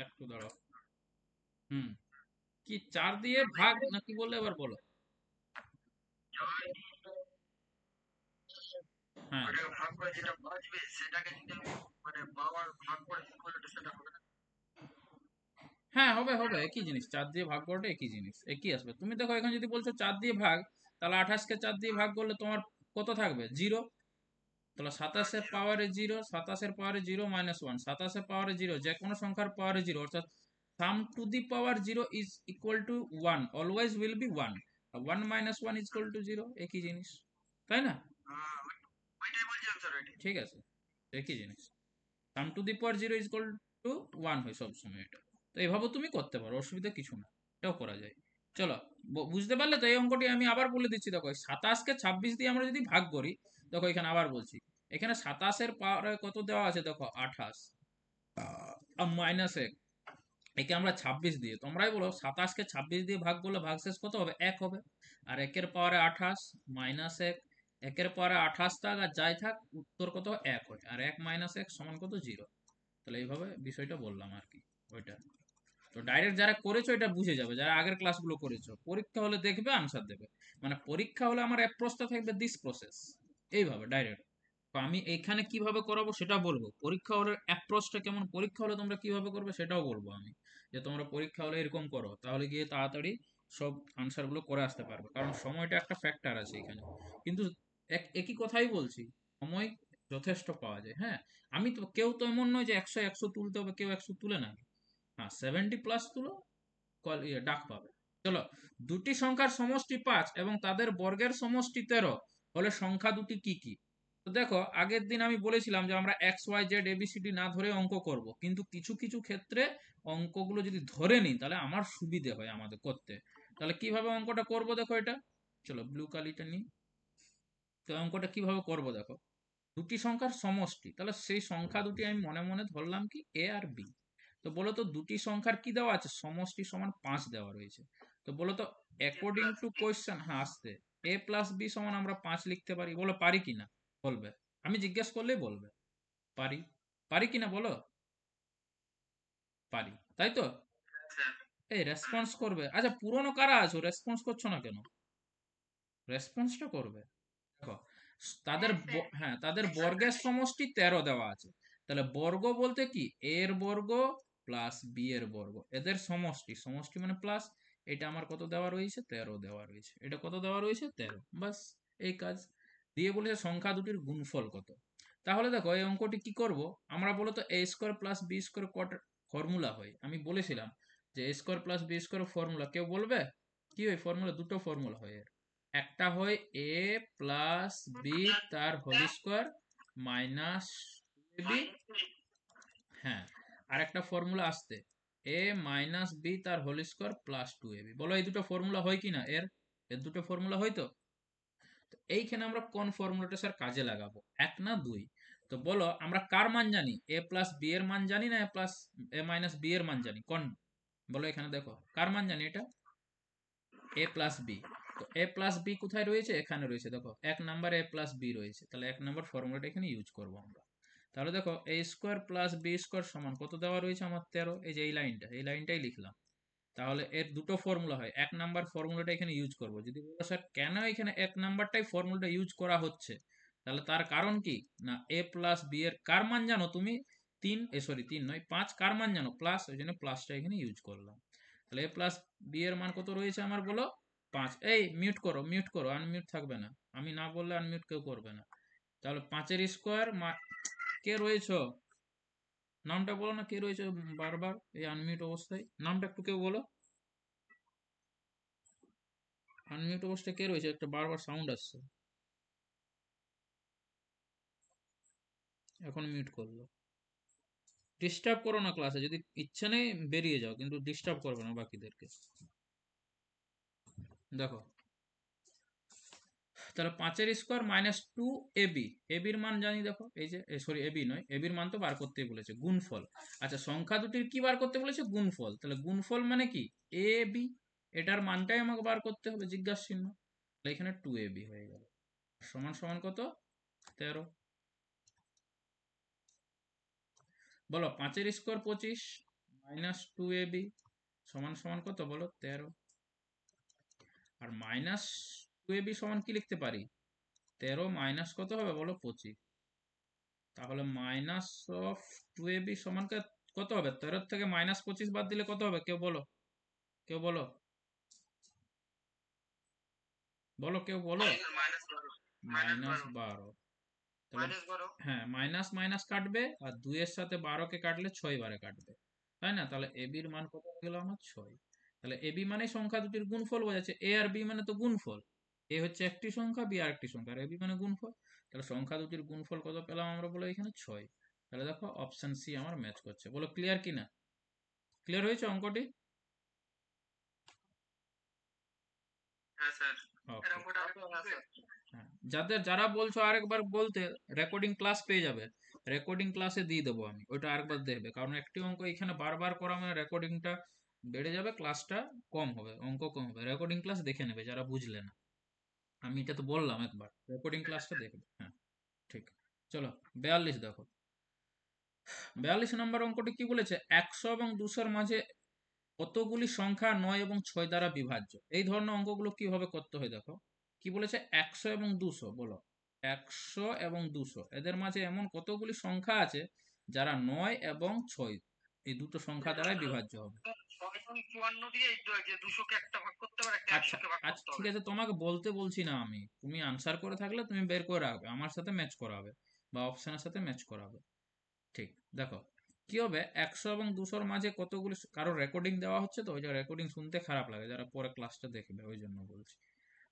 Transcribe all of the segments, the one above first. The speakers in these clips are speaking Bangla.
একটু দাঁড়াও। হুম, কি 4 দিয়ে ভাগ নাকি বললে এবার বলো। হ্যাঁ হ্যাঁ, হবে হবে, একই জিনিস। 4 দিয়ে ভাগ করাটা একই জিনিস, একই আসবে। তুমি দেখো এখানে যদি বলছো 4 দিয়ে ভাগ, তাহলে 28 কে 4 দিয়ে ভাগ করলে তোমার কত থাকবে? 0। তাহলে 27 এর পাওয়ারে 0, 27 এর পাওয়ারে 0 মাইনাস 1, 27 এর পাওয়ারে 0, যে কোনো সংখ্যার পাওয়ারে 0, অর্থাৎ some to the power 0 is equal to 1, always will be 1। 1 minus 1 is equal to 0, একই জিনিস, তাই না? ঠিক আছে, একই জিনিস। Some to the power 0 is equal to 1 হয় সবসময় এটা। তো এভাবে তুমি করতে পারো, অসুবিধা কিছু না, এটাও করা যায়। চলো, বুঝতে পারলে তো? এই অঙ্কটি আমি আবার বলে দিচ্ছি। দেখো 27 কে 26 দিয়ে আমরা যদি ভাগ করি, দেখো এখানে আবার বলছি, এখানে 27 এর পাওয়ারে কত দেওয়া আছে দেখো, 28 মাইনাস 1, একে আমরা 26 দিয়ে, তোমরাই বলো 27 কে 26 দিয়ে ভাগ করলে ভাগশেষ কত হবে? 1 হবে। আর একের পাওয়ারে 28 মাইনাস 1, একের পাওয়ারে 28 থাক আর যাই থাক, উত্তর কত? 1 হয়। আর 1 মাইনাস 1 সমান কত? 0। তাহলে এইভাবে বিষয়টা বললাম আর কি, ওইটা। তো ডাইরেক্ট যারা করেছো এটা বুঝে যাবে, যারা আগের ক্লাসগুলো করেছো, পরীক্ষা হলে দেখবে আনসার দেবে। মানে পরীক্ষা হলে আমার অ্যাপ্রোচটা থাকবে দিস প্রসেস, এইভাবে ডাইরেক্ট। তো আমি এখানে কিভাবে করাবো সেটা বলবো, পরীক্ষা হলে অ্যাপ্রোচটা কেমন, পরীক্ষা হলে তোমরা কিভাবে করবে সেটাও বলবো আমি। যে তোমরা পরীক্ষা হলে এরকম করো, তাহলে গিয়ে তাড়াতাড়ি সব আনসারগুলো করে আসতে পারবে, কারণ সময়টা একটা ফ্যাক্টর আছে এখানে। কিন্তু একই কথাই বলছি, সময় যথেষ্ট পাওয়া যায়। হ্যাঁ, আমি তো, কেউ তো এমন নয় যে 100 100 তুলতে হবে, কেউ 100 তুলে না। হ্যাঁ, 70 প্লাস তুলো, ডাক পাবে। চলো, দুটি সংখ্যার সমষ্টি 5 এবং তাদের বর্গের সমষ্টি 13 হলে সংখ্যা দুটি কি কি? তো দেখো, আগের দিন আমি বলেছিলাম যে আমরা এক্স ওয়াই জেড এবিসিডি না ধরে অঙ্ক করব, কিন্তু কিছু কিছু ক্ষেত্রে অঙ্কগুলো যদি ধরে নিই তাহলে আমার সুবিধে হয় আমাদের করতে। তাহলে কিভাবে অঙ্কটা করব দেখো এটা। চলো ব্লু কালিটা নিই। তো অঙ্কটা কিভাবে করব দেখো, দুটি সংখ্যার সমষ্টি, তাহলে সেই সংখ্যা দুটি আমি মনে মনে ধরলাম কি, এ আর বি। তো বলো তো দুটি সংখ্যার কি দেওয়া আছে? সমষ্টি সমান 5 দেওয়া রয়েছে। তো বলো তো অ্যাকর্ডিং টু কোয়েশ্চেন, হ্যাঁ আসতে, এ প্লাস বি সমান আমরা 5 লিখতে পারি? বলো পারি কিনা, বলবে। আমি জিজ্ঞেস করলেই বলবে পারি। পারি কিনা বলো? পারি, তাই তো? এই রেসপন্স করবে। আচ্ছা, পুরনো কারা আছো, রেসপন্স করছো না কেন? রেসপন্সটা করবে। দেখো, তাদের হ্যাঁ, তাদের বর্গের সমষ্টি 13 দেওয়া আছে। তাহলে বর্গ বলতে কি, এ এর বর্গ প্লাস বি এর বর্গ, এদের সমষ্টি, সমষ্টি মানে প্লাস। এটা আমার কত দেওয়া রয়েছে? 13 দেওয়া রয়েছে। এটা কত দেওয়া রয়েছে? 13। বাস, এই কাজ। দিয়ে বলেছে সংখ্যা দুটির গুণফল কত। তাহলে দেখো এই অঙ্কটি কি করব আমরা, বলো তো, A square plus B square কত ফর্মুলা হয়? আমি বলেছিলাম যে A square plus B square formula, কেউ বলবে কি হয় ফর্মুলা? দুটো ফর্মুলা হয় এর। একটা হয় এ প্লাস বি তার হোল স্কোয়ার মাইনাস বি। হ্যাঁ, আর একটা ফর্মুলা আসতে, এ মাইনাস বি তার হোল স্কোয়ার প্লাস 2ab। বলো এই দুটো ফর্মুলা হয় কি না এর? এর দুটো ফর্মুলা হয় তো? তো এইখানে আমরা কোন ফর্মুলাটা স্যার কাজে লাগাবো, এক না দুই? তো বলো আমরা কার মান জানি? এ প্লাস বি এর মান জানি না এ প্লাস এ মাইনাস বি এর মান জানি? কোন, বলো এখানে দেখো কার মান জানি এটা? এ প্লাস বি। তো এ প্লাস বি কোথায় রয়েছে? এখানে রয়েছে। দেখো 1 নাম্বার এ প্লাস বি রয়েছে, তাহলে 1 নাম্বার ফর্মুলাটা এখানে ইউজ করবো আমরা। তাহলে দেখো এ স্কোয়ার প্লাস বি স্কোয়ার সমান কত দেওয়া রয়েছে আমার? 13। এই যে এই লাইনটা, এই লাইনটাই লিখলাম। তাহলে এর দুটো ফর্মুলা হয়, 1 নাম্বার ফর্মুলাটা এখানে ইউজ করব। যদি বলো স্যার কেন এখানে 1 নাম্বারটাই ফর্মুলাটা ইউজ করা হচ্ছে, তাহলে তার কারণ কি না, এ প্লাস বি এর কার মান জানো তুমি? 3, সরি 3 নয় 5, কার মান জানো? প্লাস, ওই জন্য প্লাসটা এখানে ইউজ করলাম। তাহলে এ প্লাস বি এর মান কত রয়েছে আমার বলো? 5। এই মিউট করো, মিউট করো, আনমিউট থাকবে না, আমি না বললে আনমিউট কেউ করবে না। তাহলে 5 এর স্কোয়ার, কে রয়েছে? নামটা বলো না, কে রয়েছে বারবার এই আনমিউট অবস্থায়? নামটা একটু কেউ বলো। আনমিউট অবস্থায় কে রয়েছে? একটা বারবার সাউন্ড আসছে। এখন মিউট করলো। ডিস্টার্ব করো না ক্লাসে, যদি ইচ্ছা নেই বেরিয়ে যাও, কিন্তু ডিস্টার্ব করবে না বাকিদেরকে। দেখো, তাহলে 5 এর স্কোয়ার মাইনাস 2ab, এবির মান জানি দেখো, এই যে সরি এবি নয়, এবির মান তো বার করতে বলেছে, গুণফল। আচ্ছা, সংখ্যা দুটির কি বার করতে বলেছে? গুণফল। তাহলে গুণফল মানে কি? এ বি, এটার মানটাই আমাকে বার করতে হবে, জিজ্ঞাসা চিহ্ন। তাহলে এখানে 2ab হয়ে গেল, সমান সমান কত? 13। বলো 5 এর স্কোয়ার 25 -2ab সমান সমান কত বলো 13। আর -2ab সমান কি লিখতে পারি 13 মাইনাস কত হবে বলো 25। তাহলে -2ab সমান কত হবে 13 থেকে -25 বাদ দিলে কত হবে কেউ বলো, কেউ বলো, বলো কেউ বলো। -12। তাহলে হ্যাঁ মাইনাস মাইনাস কাটবে আর 2 এর সাথে 12 কে কাটলে 6 বারে কাটবে, তাই না? তাহলে ab এর মান কত হয়ে গেল আমার 6। তাহলে ab মানে সংখ্যা দুটির গুণফল বোঝাচ্ছে, a আর b মানে তো গুণফল, a হচ্ছে একটি সংখ্যা, b আর একটি সংখ্যা, আর ab মানে গুণফল। তাহলে সংখ্যা দুটির গুণফল কত পেলাম আমরা বলো এখানে 6। তাহলে দেখো অপশন সি আমার ম্যাচ করছে, বলো ক্লিয়ার কিনা? ক্লিয়ার হয়েছে অঙ্কটি? ওকে। হ্যাঁ, যারা বলছো আরেকবার বলতে, রেকর্ডিং ক্লাস পেয়ে যাবে, রেকর্ডিং ক্লাসে দিয়ে দেবো আমি, ওইটা আরেকবার দেখবে, কারণ একটি অঙ্ক এখানে বারবার করা মানে রেকর্ডিংটা বেড়ে যাবে, ক্লাসটা কম হবে, অঙ্ক কম হবে। রেকর্ডিং ক্লাস দেখে নেবে যারা বুঝলে না, আমি এটা তো বললাম একবার, রেকর্ডিং ক্লাসটা দেখবে। হ্যাঁ ঠিক। চলো 42 দেখো, 42 নম্বর অঙ্কটি কি বলেছে, 100 এবং 200 মাঝে কতগুলি সংখ্যা 9 এবং 6 দ্বারা বিভাজ্য। এই ধরনের অঙ্কগুলো কিভাবে করতে হয় দেখো, কি বলেছে 100 এবং 200, বলো 100 এবং 200 এদের মাঝে এমন কতগুলি সংখ্যা আছে যারা 9 এবং 6 এই দুটো সংখ্যা দ্বারাই বিভাজ্য হবে। আচ্ছা আচ্ছা ঠিক আছে, তোমাকে বলতে বলছি না আমি, তুমি আনসার করে থাকলে তুমি বের করে রাখবে, আমার সাথে ম্যাচ করাবে বা অপশনের সাথে ম্যাচ করাবে। ঠিক। দেখো কি হবে 100 এবং 200 মাঝে কতগুলি, কারো রেকর্ডিং দেওয়া হচ্ছে তো ওই যে রেকর্ডিং শুনতে খারাপ লাগে, যারা পরে ক্লাসটা দেখবে ওই জন্য বলছি।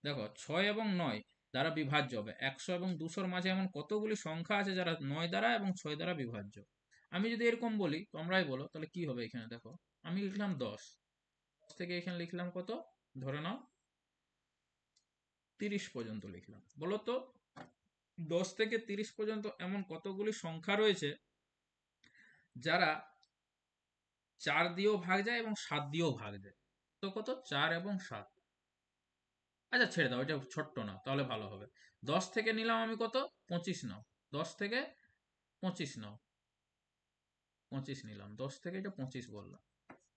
দেখো 6 এবং 9 দ্বারা বিভাজ্য হবে, 100 এবং 200 মাঝে এমন কতগুলি সংখ্যা আছে যারা 9 দ্বারা এবং 6 দ্বারা বিভাজ্য। আমি যদি এরকম বলি তোমরাই বলো তাহলে কি হবে, এখানে দেখো আমি লিখলাম 10, 10 থেকে এখানে লিখলাম কত, ধরে নাও 30 পর্যন্ত লিখলাম, বলো তো 10 থেকে 30 পর্যন্ত এমন কতগুলি সংখ্যা রয়েছে যারা 4 দিয়েও ভাগ যায় এবং 7 দিয়েও ভাগ যায়। তো কত 4 এবং 7। আচ্ছা ছেড়ে দাও, এটা ছোট্ট না, তাহলে ভালো হবে। 10 থেকে নিলাম আমি কত 25 নাও, 10 থেকে 25 নাও, 25 নিলাম, 10 থেকে এটা 25 বললাম।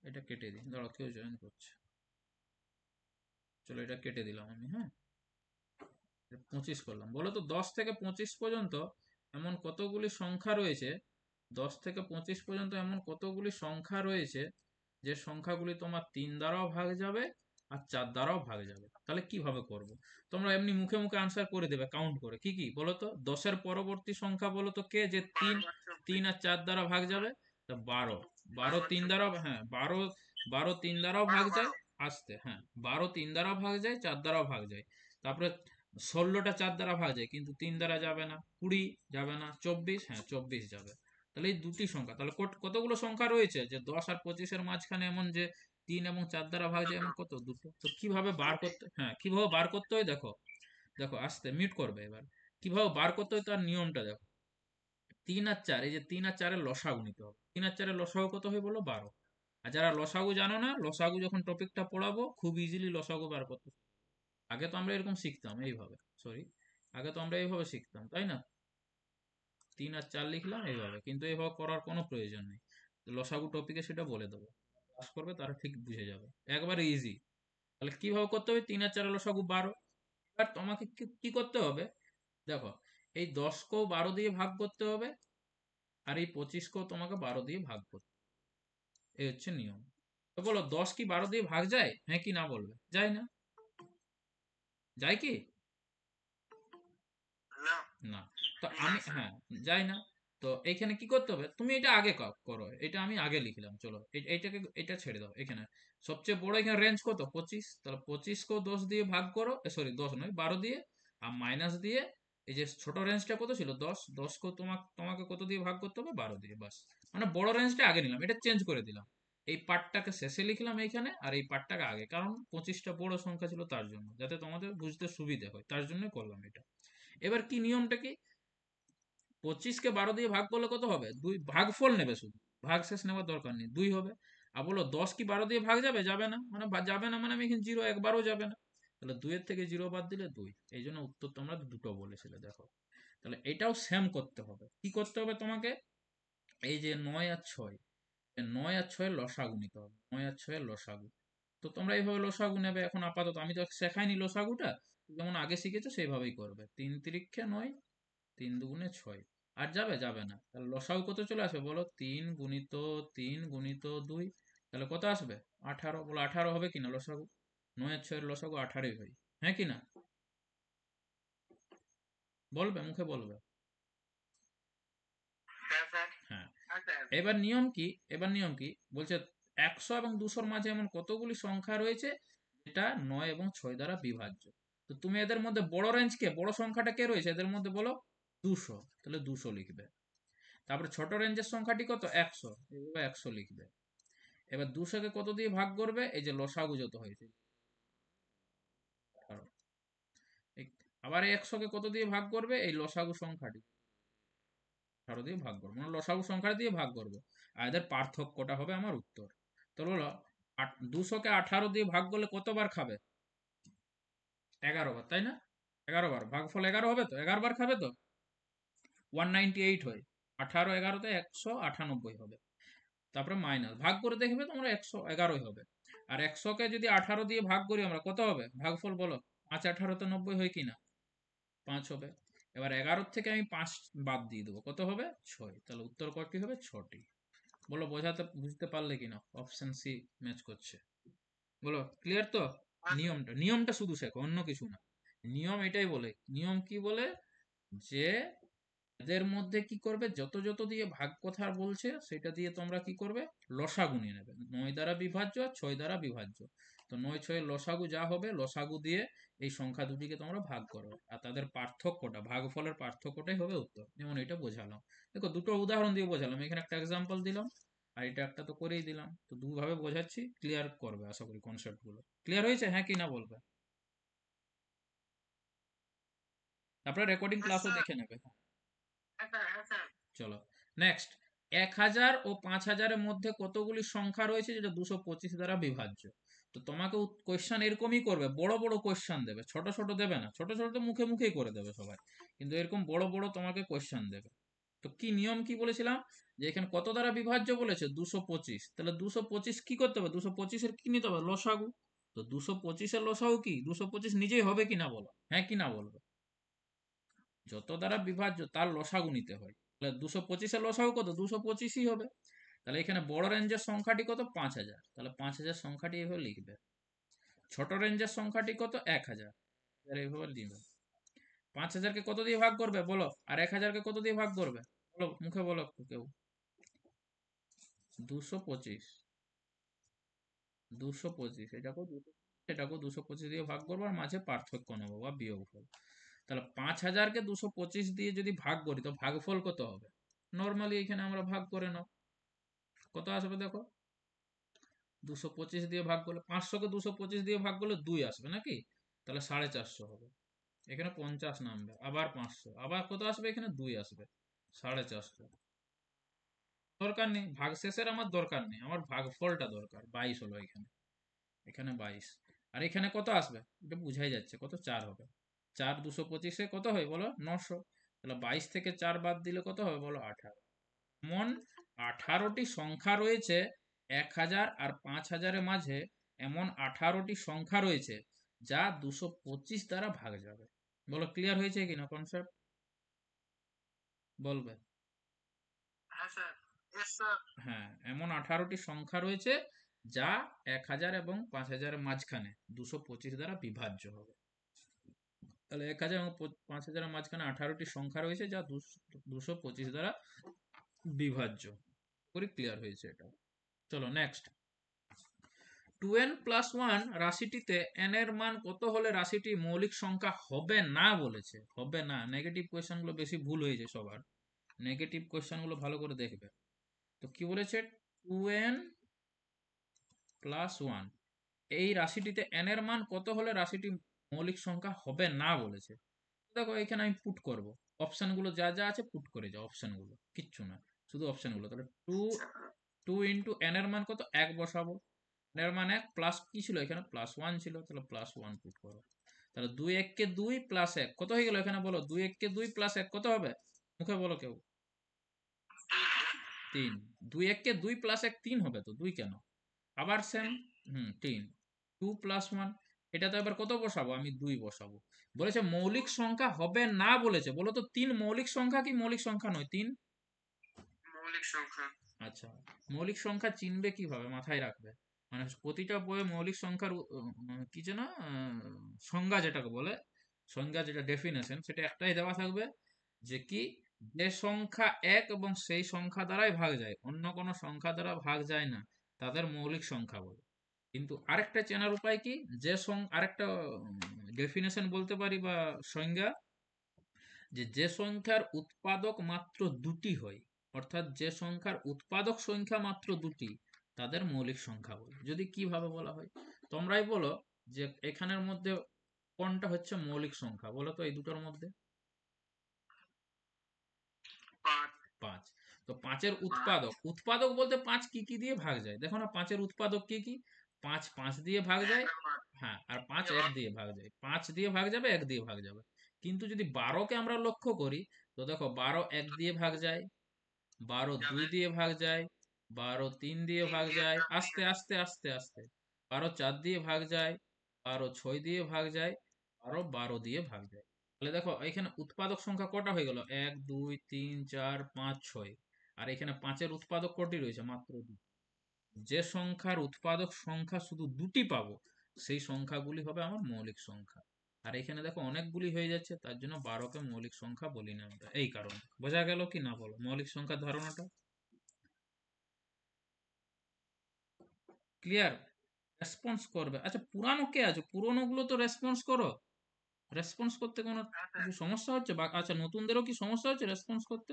এটা কেটে দিই, ধরো কেউ জয়েন করছে, চলো এটা কেটে দিলাম আমি। হ্যাঁ 25 করলাম, বলো তো 10 থেকে 25 পর্যন্ত এমন কতগুলি সংখ্যা রয়েছে, 10 থেকে 25 পর্যন্ত এমন কতগুলি সংখ্যা রয়েছে যে সংখ্যাগুলি তোমার 3 দ্বারাও ভাগ যাবে আর 4 দ্বারাও ভাগ যাবে। তাহলে কিভাবে করব, তোমরা এমনি মুখে মুখে আনসার করে দেবে কাউন্ট করে, কি কি বলো তো, 10-এর পরবর্তী সংখ্যা বলো তো কে, যে 3, 3 আর 4 দ্বারা ভাগ যাবে, তা 12, 12 3 দ্বারাও, হ্যাঁ 12, 12 3 দ্বারাও ভাগ যায়, আসতে হ্যাঁ 12 3 দ্বারাও ভাগ যায়, 4 দ্বারাও ভাগ যায়। তারপরে 16টা 4 দ্বারা ভাগ যায় কিন্তু 3 দ্বারা যাবে না, 20 যাবে না, 24, হ্যাঁ 24 যাবে। তাহলে এই দুটি সংখ্যা, তাহলে কতগুলো সংখ্যা রয়েছে যে 10 আর 25-এর মাঝখানে এমন যে 3 এবং 4 দ্বারা ভাগ যায় এমন কত, দুটো। তো কিভাবে বার করতে, হ্যাঁ কিভাবে বার করতে হয় দেখো, দেখো আস্তে মিউট করবে এবার, কিভাবে বার করতে হয় তার নিয়মটা দেখো। 3 আর 4, এই যে 3 আর 4-এর লসাগু নিতে হবে, 3 আর 4-এর লসাগু কত হয় বলো 12। আর যারা লসাগু জানো না, লসাগু যখন টপিকটা পড়াবো খুব ইজিলি লসাগু বার করতে, আগে তো আমরা এরকম শিখতাম এইভাবে, সরি, আগে তো আমরা এইভাবে শিখতাম তাই না, 3 আর 4 লিখলাম এইভাবে, কিন্তু এইভাবে করার কোনো প্রয়োজন নেই। লসাগু টপিকে সেটা বলে দেবো, ক্লাস করবে তারা ঠিক বুঝে যাবে, একবারে ইজি। তাহলে কিভাবে করতে হবে, 3 আর 4 লসাগু 12। এবার তোমাকে কি কি করতে হবে দেখো, এই 10কেও 12 দিয়ে ভাগ করতে হবে, আর এই 25কেও তোমাকে 12 দিয়ে ভাগ করতে হবে। এই হচ্ছে নিয়ম। তো বলো 10 কি 12 দিয়ে ভাগ যায়, হ্যাঁ কি না বলবে, যায় না, যায় কি না? তো আমি হ্যাঁ যাই না। তো এইখানে কি করতে হবে, তুমি এটা আগে করো, এটা আমি আগে লিখলাম, চলো এইটাকে এটা ছেড়ে দাও। এখানে সবচেয়ে বড় এখানে রেঞ্জ কত 25, তাহলে 25কেও 10 দিয়ে ভাগ করো, সরি 10 নয় 12 দিয়ে, আর মাইনাস দিয়ে এই যে ছোট রেঞ্জটা কত ছিল 10, 10কেও তোমাকে কত দিয়ে ভাগ করতে হবে 12 দিয়ে, বাস। মানে বড় রেঞ্জটা আগে নিলাম, এটা চেঞ্জ করে দিলাম, এই পার্টটাকে শেষে লিখলাম এইখানে আর এই পার্টটাকে আগে, কারণ 25টা বড় সংখ্যা ছিল তার জন্য, যাতে তোমাদের বুঝতে সুবিধা হয় তার জন্য করলাম এটা। এবার কি নিয়মটা কি, 25কে 12 দিয়ে ভাগ করলে কত হবে, দুই, ভাগফল নেবে শুধু, ভাগ শেষ নেওয়ার দরকার নেই, 2 হবে। আর বলো 10 কি 12 দিয়ে ভাগ যাবে, যাবে না, মানে যাবে না মানে আমি এখানে 0 একবারও যাবে না, তাহলে 2 এর থেকে 0 বাদ দিলে 2, এই জন্য উত্তর তোমরা দুটো বলেছিলে দেখো। তাহলে এটাও সেম করতে হবে, কি করতে হবে তোমাকে, এই যে 9 আর 6 9 আর 6 এর লসাগু নিতে হবে, 9 আর 6 এর লসাগু। তো তোমরা এইভাবে লসাগু নেবে। এখন আপাতত আমি তো শেখাইনি লসাগুটা, যেমন আগে শিখেছো সেইভাবেই করবে। 3 তিরিক্ষে 9, 3 দুগুণে 6। আর যাবে যাবে না, তাহলে লসাগু কত চলে আসবে বলো? 3 গুণিত 3 গুণিত 2, তাহলে কত আসবে? 18। বলো 18 হবে কিনা লসাগু? 9 আর 6 এর লসাগু 18ই হয়, হ্যাঁ কি না? বলবে, মুখে বলবে। হ্যাঁ। এবার নিয়ম কি? এবার নিয়ম কি বলছে? 100 এবং 200 মাঝে এমন কতগুলি সংখ্যা রয়েছে যেটা 9 এবং 6 দ্বারা বিভাজ্য। তো তুমি এদের মধ্যে বড় রেঞ্জ কে, বড় সংখ্যাটা কে রয়েছে এদের মধ্যে বলো? 200, তাহলে 200 লিখবে। তারপরে ছোট রেঞ্জের সংখ্যাটি কত? 100, এভাবে 100 লিখবে। এবার 200 কে কত দিয়ে ভাগ করবে? এই যে লসাগু যত হয়েছে 18। আবার এই 100 কে কত দিয়ে ভাগ করবে? এই লসাগু সংখ্যাটি 18 দিয়ে ভাগ করবো, মানে লসাগু সংখ্যা দিয়ে ভাগ করবো। আর এদের পার্থক্যটা হবে আমার উত্তর। তো বলো 200 কে 18 দিয়ে ভাগ করলে কতবার খাবে? 11 বার, তাই না? 11 বার ভাগফল 11 হবে তো, 11 বার খাবে তো। 198 হয়। 18 11তে 198 হবে। তারপরে মাইনাস ভাগ করে দেখবে তোমরা 111 হবে। আর 100 কে যদি 18 দিয়ে ভাগ করি আমরা, কত হবে ভাগফল বলো? 5 18তে 90 হয় কিনা? 5 হবে। এবার 11 থেকে আমি 5 বাদ দিয়ে দেবো, কত হবে? 6। তাহলে উত্তর কয়টি হবে? 6টি। বলো বুঝতে পারলে কিনা? অপশন সি ম্যাচ করছে। বলো ক্লিয়ার তো? নিয়মটা শুধু শেখো, অন্য কিছু না। নিয়ম এটাই বলে, নিয়ম কি বলে যে এদের মধ্যে কি করবে, যত যত দিয়ে ভাগ কথা বলছে সেটা দিয়ে তোমরা কি করবে? লসাগু নিয়ে নেবে। 9 দ্বারা বিভাজ্য আর 6 দ্বারা বিভাজ্য। তো 9 6 এর লসাগু যা হবে, লসাগু দিয়ে এই সংখ্যা দুটিকে তোমরা ভাগ করো, আর তাদের পার্থক্যটা, ভাগফলের পার্থক্যটাই হবে উত্তর। যেমন এটা বোঝালাম, দেখো দুটো উদাহরণ দিয়ে বোঝালাম, এখানে একটা এক্সাম্পল দিলাম আর এটা একটা তো করেই দিলাম। তো দুভাবে বোঝাচ্ছি, ক্লিয়ার করবে আশা করি। কনসেপ্ট গুলো ক্লিয়ার হয়েছে, হ্যাঁ কি না বলবে? তারপরে রেকর্ডিং ক্লাসও দেখে নেবে। চলো নেক্সট। 1000 ও 5000-এর মধ্যে কতগুলি সংখ্যা রয়েছে যেটা 225 দ্বারা বিভাজ্য? তো তোমাকে কোয়েশ্চেন এরকমই করবে, বড় বড় কোয়েশ্চেন দেবে, ছোট ছোট দেবে না। ছোট ছোট তো মুখে মুখেই করে দেবে সবাই, কিন্তু এরকম বড় বড় তোমাকে কোয়েশ্চেন দেবে। তো কি নিয়ম কি বলেছিলাম? যে এখানে কত দ্বারা বিভাজ্য বলেছে? 225। তাহলে 225 কি করতে হবে? 225-এর কি নিতে হবে? লসাগু। তো 225-এর লসাগু কি? 225 নিজেই হবে কিনা বলো, হ্যাঁ কি না বলবে? যত দ্বারা বিভাজ্য তার লসাগু নিতে হয়। তাহলে 225-এর লসাগু কত? 225ই হবে। তাহলে এখানে বড় রেঞ্জের সংখ্যাটি কত? 5000। তাহলে 5000 সংখ্যাটি এভাবে লিখবে। ছোট রেঞ্জের সংখ্যাটি কত? 1000। এইভাবে লিখবে। 5000-কে কত দিয়ে ভাগ করবে বলো? আর 1000-কে কত দিয়ে ভাগ করবে? বলো, মুখে বলো কেউ। 225, 225 এটাকেও 225 দিয়ে ভাগ করবো, আর মাঝে পার্থক্য নেবো বা বিয়োগফল। তাহলে 5000-কে 225 দিয়ে যদি ভাগ করি তো ভাগফল কত হবে? নর্মালি এখানে আমরা ভাগ করে নাও, কত আসবে দেখো? 225 দিয়ে ভাগ করলে, 500-কে 225 দিয়ে ভাগ করলে 2 আসবে নাকি? তাহলে 450 হবে। এখানে 50 নামবে, আবার 500, আবার কত আসবে? এখানে 2 আসবে, 450। দরকার নেই ভাগ শেষের, আমার দরকার নেই, আমার ভাগফলটা দরকার। 22 হলো এখানে, এখানে 22। আর এখানে কত আসবে? এটা বুঝাই যাচ্ছে, কত? 4 হবে। 4 225-এ কত হয় বলো? 900। তাহলে 22 থেকে 4 বাদ দিলে কত হবে বলো? 18। এমন 18টি সংখ্যা রয়েছে 1000 আর 5000-এর মাঝে, এমন 18টি সংখ্যা রয়েছে যা 225 দ্বারা ভাগ যাবে। বলো ক্লিয়ার হয়েছে কিনা কনসেপ্ট? বলবে। হ্যাঁ, এমন 18টি সংখ্যা রয়েছে যা 1000 এবং 5000-এর মাঝখানে 225 দ্বারা বিভাজ্য হবে। তাহলে 1000 এবং 5000-এর মাঝখানে 18টি সংখ্যা রয়েছে যা 225 দ্বারা বিভাজ্য। পুরো ক্লিয়ার হয়েছে এটা। চলো নেক্সট। 2n+1 রাশিটিতে n এর মান কত হলে রাশিটি মৌলিক সংখ্যা হবে না বলেছে? হবে না। নেগেটিভ কোয়েশ্চেন গুলো বেশি ভুল হয়েছে সবার। নেগেটিভ কোয়েশ্চেন গুলো ভালো করে দেখবে। তো কি বলেছে? 2n+1 এই রাশিটিতে n এর মান কত হলে রাশিটি মৌলিক সংখ্যা হবে না বলেছে। দেখো এখানে আমি পুট করব, অপশন গুলো যা যা আছে পুট করে যাও, অপশন গুলো কিচ্ছু না, শুধু অপশন গুলো। তাহলে 2 ইন্টু n এর মান কত? 1 বসাবো। n এর মান 1, প্লাস কি ছিল এখানে? +1 ছিল, তাহলে +1 পুট করো। তাহলে 2 1 কে 2 প্লাস 1 কত হয়ে গেল এখানে বলো? 2 1 কে 2 প্লাস 1 কত হবে? মুখে বলো কেউ। 3 2 1 কে 2 প্লাস 1 3 হবে, তো 2 কেন, আবার সেম 3 2 প্লাস 1, এটা তো এবার কত বসাবো, আমি 2 বসাবো। বলেছে মৌলিক সংখ্যা হবে না বলেছে, বলো তো 3 মৌলিক সংখ্যা কি মৌলিক সংখ্যা নয়? 3 মৌলিক সংখ্যা। আচ্ছা, মৌলিক সংখ্যা চিনবে কিভাবে, মাথায় রাখবে, মানে প্রতিটা বইয়ে মৌলিক সংখ্যার কি যেন সংজ্ঞা যেটাকে বলে, সংজ্ঞা যেটা ডেফিনেশন, সেটা একটাই দেওয়া থাকবে, যে কি, যে সংখ্যা এক এবং সেই সংখ্যা দ্বারাই ভাগ যায়, অন্য কোনো সংখ্যা দ্বারা ভাগ যায় না, তাদের মৌলিক সংখ্যা বলে। কিন্তু আরেকটা চেনার উপায় কি, আরেকটা ডেফিনেশন বলতে পারি বা সংজ্ঞা, যে সংখ্যার উৎপাদক মাত্র দুটি হয়, অর্থাৎ যে সংখ্যার উৎপাদক সংখ্যা মাত্র দুটি, তাদের মৌলিক সংখ্যা বলে। যদি কিভাবে বলা হয়, তোমরাই বলো যে এখানের মধ্যে কোনটা হচ্ছে মৌলিক সংখ্যা, বলো তো এই দুটোর মধ্যে। 5। 5। তো 5-এর উৎপাদক, উৎপাদক বলতে 5 কি কি দিয়ে ভাগ যায়, দেখো না 5-এর উৎপাদক কি কি, 5 5 দিয়ে ভাগ যায়, হ্যাঁ, আর 5 1 দিয়ে ভাগ যায়, 5 দিয়ে ভাগ যাবে, 1 দিয়ে ভাগ যাবে। কিন্তু যদি 12কে আমরা লক্ষ্য করি, তো দেখো 12 1 দিয়ে ভাগ যায়, 12 2 দিয়ে ভাগ যায়, 12 3 দিয়ে ভাগ যায়, আস্তে আস্তে আস্তে আস্তে, 12 4 দিয়ে ভাগ যায়, 12 6 দিয়ে ভাগ যায়, 12 দিয়ে ভাগ যায়। তাহলে দেখো এখানে উৎপাদক সংখ্যা কটা হয়ে গেল, 1 2 3 4 5 6, আর এখানে 5-এর উৎপাদক কটি রয়েছে, মাত্র 2। যে সংখ্যার উৎপাদক সংখ্যা শুধু দুটি পাবো, সেই সংখ্যাগুলি হবে আমার মৌলিক সংখ্যা। আর এখানে দেখো অনেকগুলি হয়ে যাচ্ছে, তার জন্য 12কে মৌলিক সংখ্যা বলি না আমরা, এই কারণে। বোঝা গেল কি না বলো মৌলিক সংখ্যার ধারণাটা? ক্লিয়ার? রেসপন্স করবে, আচ্ছা পুরানো কে আছে, পুরনো গুলো তো রেসপন্স করো, রেসপন্স করতে কোনো কিছু সমস্যা হচ্ছে বা, আচ্ছা নতুনদেরও কি সমস্যা হচ্ছে রেসপন্স করতে?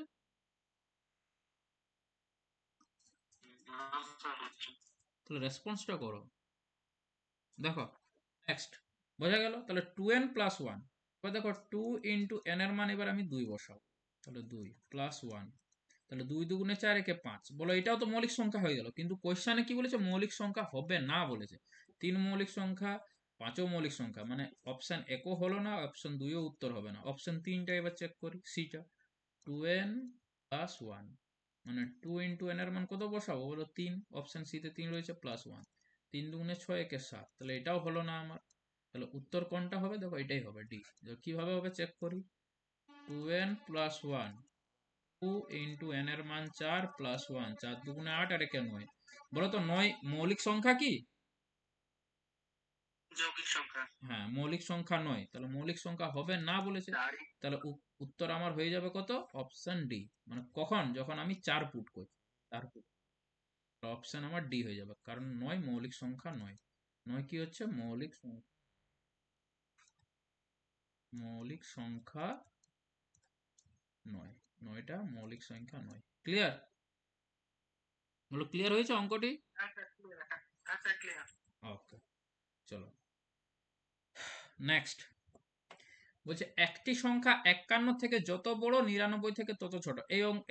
তাহলে রেসপন্সটা করো। দেখো নেক্সট, বোঝা গেল, তাহলে 2n প্লাস 1, এবার দেখো 2 ইন্টু n এর মান এবার আমি 2 বসাবো, তাহলে 2 প্লাস 1, তাহলে 2 দুগুণে 4 একে 5, বলো এটাও তো মৌলিক সংখ্যা হয়ে গেল, কিন্তু কোশ্চেনে কি বলেছে, মৌলিক সংখ্যা হবে না বলেছে। 3 মৌলিক সংখ্যা, 5ও মৌলিক সংখ্যা, মানে অপশন একও হলো না, অপশন 2ও উত্তর হবে না, অপশন 3টা এবার চেক করি, সিটা 2n প্লাস 1, মানে 2 ইন্টু n এর মান কত বসাবো বলো 3, অপশন সি তে 3 রয়েছে, প্লাস 1, 3 দুগুণে 6 একে 7, তাহলে এটাও হলো না আমার। তাহলে উত্তর কোনটা হবে, দেখো এটাই হবে, ডি। কিভাবে হবে চেক করি, 2n প্লাস 1, 2 ইন্টু n এর মান 4 প্লাস 1, 4 দুগুণে 8 আর একে 9, বলো তো 9 মৌলিক সংখ্যা কি? যৌগিক সংখ্যা। হ্যাঁ, মৌলিক সংখ্যা নয়, তাহলে মৌলিক সংখ্যা হবে না বলেছে। তাহলে উত্তর আমার হয়ে যাবে কত, অপশন ডি, মানে কখন, যখন আমি 4 পুট করছি, 4 পুট, অপশন আমার ডি হয়ে যাবে, কারণ 9 মৌলিক সংখ্যা নয়। 9 কি হচ্ছে, মৌলিক সংখ্যা, মৌলিক সংখ্যা নয়, 9টা মৌলিক সংখ্যা নয়। ক্লিয়ার? বলো ক্লিয়ার হয়েছে অঙ্কটি? আচ্ছা ক্লিয়ার। ওকে, চলো নেক্সট। বলছে একটি সংখ্যা 51 থেকে যত বড়, 99 থেকে তত ছোট।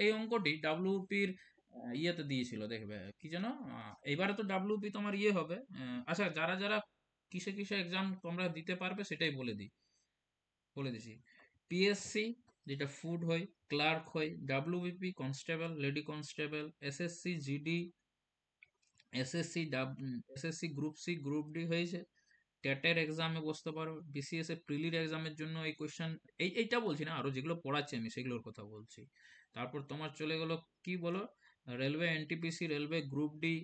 এই অঙ্কটি ডাব্লিউপির ইয়েতে দিয়েছিল, দেখবে কি যেন, এবারে তো ডাব্লিউপি তোমার ইয়ে হবে, আচ্ছা যারা যারা কিসে কিসে এক্সাম তোমরা দিতে পারবে সেটাই বলে দিছি। পিএসসি যেটা ফুড হয়, ক্লার্ক হয়, WBP constable, lady constable, SSC GD, SSC SSC group C, group D হয়েছে, টেটের এক্সামে বসতে পারো, বিসিএস এর প্রিলির এক্সামের জন্য এই কোয়েশ্চেন, এইটা বলছি না, আরো যেগুলো পড়াচ্ছি আমি সেগুলোর কথা বলছি। তারপর তোমার চলে গেলো কি বলো, railway NTPC, railway group D,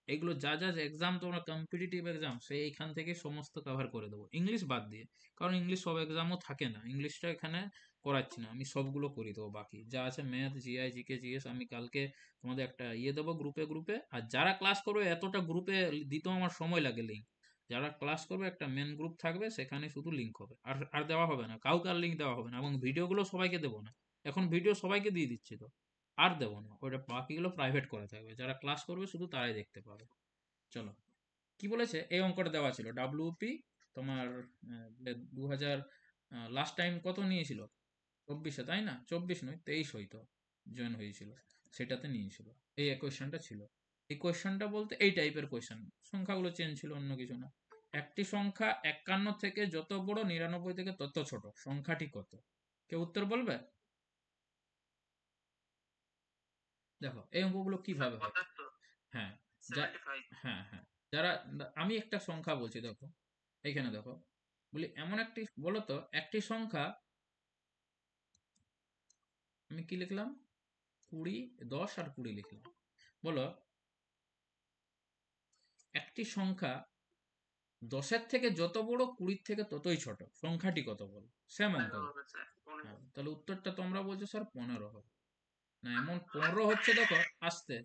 এগুলো যা যা এক্সাম তোমরা কম্পিটিটিভ এক্সাম, সেই এখান থেকে সমস্ত কভার করে দেবো, ইংলিশ বাদ দিয়ে, কারণ ইংলিশ সব এক্সামও থাকে না, ইংলিশটা এখানে করাচ্ছি না, আমি সবগুলো করে দেবো, বাকি যা আছে ম্যাথ, জিআই, জিকে, জিএস, আমি কালকে তোমাদের একটা ইয়ে দেবো গ্রুপে গ্রুপে। আর যারা ক্লাস করবে, এতটা গ্রুপে দিতেও আমার সময় লাগে লিঙ্ক, যারা ক্লাস করবে একটা মেন গ্রুপ থাকবে, সেখানে শুধু লিঙ্ক হবে, আর আর দেওয়া হবে না, কাউকে আর লিঙ্ক দেওয়া হবে না, এবং ভিডিওগুলো সবাইকে দেবো না, এখন ভিডিও সবাইকে দিয়ে দিচ্ছি তো, আর দেবো না, ওটা বাকিগুলো প্রাইভেট করা থাকবে, যারা ক্লাস করবে শুধু তারাই দেখতে পাবে। চলো, কি বলেছে, এই অঙ্কটা দেওয়া ছিল ডাব্লিউপি তোমার 2000, লাস্ট টাইম কত নিয়েছিল, 24-এ, তাই না, 24 নয় 23 হয়তো জয়েন হয়েছিল, সেটাতে নিয়েছিল, এই কোয়েশ্চেনটা ছিল। এই কোয়েশ্চেনটা বলতে এই টাইপের কোয়েশ্চেন, সংখ্যাগুলো চেঞ্জ ছিল, অন্য কিছু না। একটি সংখ্যা 51 থেকে যত বড়, 99 থেকে তত ছোট, সংখ্যাটি কত? কেউ উত্তর বলবে? দেখো এই অঙ্কগুলো কিভাবে হয়। 75 হ্যাঁ, যা 75 হ্যাঁ হ্যাঁ যারা আমি একটা সংখ্যা বলছি, দেখো এইখানে দেখো, বলি এমন একটি বলো তো একটি সংখ্যা, আমি কি লিখলাম, 20, 10 আর 20 লিখলাম। বলো একটি সংখ্যা 10-এর থেকে যত বড়, 20-র থেকে ততই ছোট, সংখ্যাটি কত বলো, সেম অঙ্ক। 15 হবে স্যার, হ্যাঁ, 15। তাহলে উত্তরটা তোমরা বলছো স্যার 15 হবে। না, এমন 15 হচ্ছে, দেখো আসতে।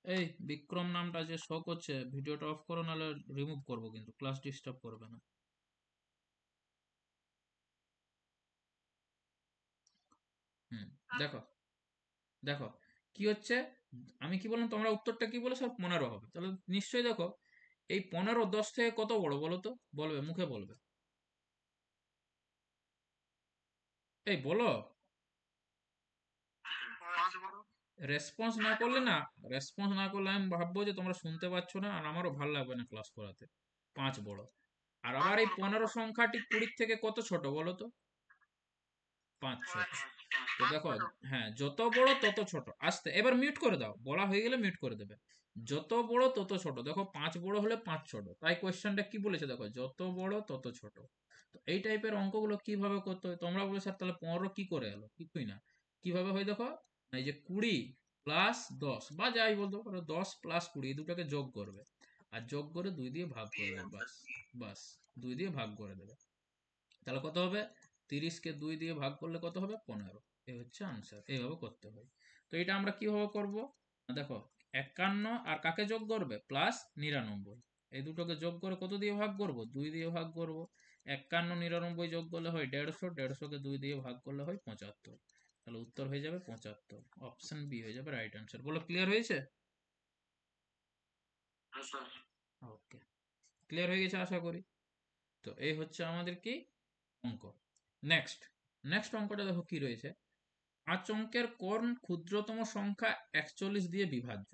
এই বিক্রম নামটা যে শো করছে, ভিডিওটা অফ করো, নাহলে রিমুভ করবো, কিন্তু ক্লাস ডিস্টার্ব করবে না। হুম, দেখো দেখো কি হচ্ছে, আমি কি বললাম, তোমরা উত্তরটা কি বলে স্যার 15 হবে, তাহলে নিশ্চয়ই দেখো এই 15 10 থেকে কত বড় বলো তো, বলবে, মুখে বলবে, এই বলো। 5 বড়। রেসপন্স না করলে না, রেসপন্স না করলে আমি ভাববো যে তোমরা শুনতে পাচ্ছ না, আর আমারও ভালো লাগবে না ক্লাস করাতে। 5 বড়। আর 5 আবার এই বড় কত? 15 সংখ্যাটি 20 থেকে কত ছোট বলো তো, 5 ছোট। 5, তো 5 দেখো, ছোট। হ্যাঁ যত বড় তত ছোট, আস্তে, এবার মিউট করে দাও, বলা হয়ে গেলে মিউট করে দেবে। যত বড় তত ছোট, দেখো 5 বড় হলে 5 ছোট, তাই কোয়েশ্চেনটা কি বলেছে, দেখো যত বড় তত ছোট। তো এই টাইপের অঙ্কগুলো কিভাবে করতে হয়, তোমরা বলে স্যার তাহলে 15 কি করে এলো, কিছুই না। কিভাবে হয় দেখো, এই যে 20 প্লাস 10, বা যাই বলতে পারো 10 প্লাস 20, এই দুটাকে যোগ করবে, আর যোগ করে 2 দিয়ে ভাগ দিয়ে করবে, আনসার বাস। দিয়ে। বাস, 2 দিয়ে ভাগ করে দেবে, তাহলে কত হবে, 30-কে 2 দিয়ে ভাগ করলে কত হবে, 15। এই হচ্ছে আনসার, এইভাবে করতে হয়। তো এটা আমরা কিভাবে করব, দেখো 51 আর কাকে যোগ করবে, প্লাস 99, এই দুটোকে যোগ করে কত দিয়ে ভাগ করব, 2 দিয়ে ভাগ করব। 51 99 যোগ করলে হয় 150, 150-কে 2 দিয়ে ভাগ করলে হয় 75, তাহলে উত্তর হয়ে যাবে 75, অপশন বি হয়ে যাবে রাইট আনসার। বলো ক্লিয়ার হয়েছে? আনসার। ওকে, ক্লিয়ার হয়ে গেছে আশা করি। তো এই হচ্ছে আমাদের কি অঙ্ক। নেক্সট, নেক্সট অঙ্কটা দেখো কি রয়েছে, 5 অঙ্কের কোন ক্ষুদ্রতম সংখ্যা 41 দিয়ে বিভাজ্য,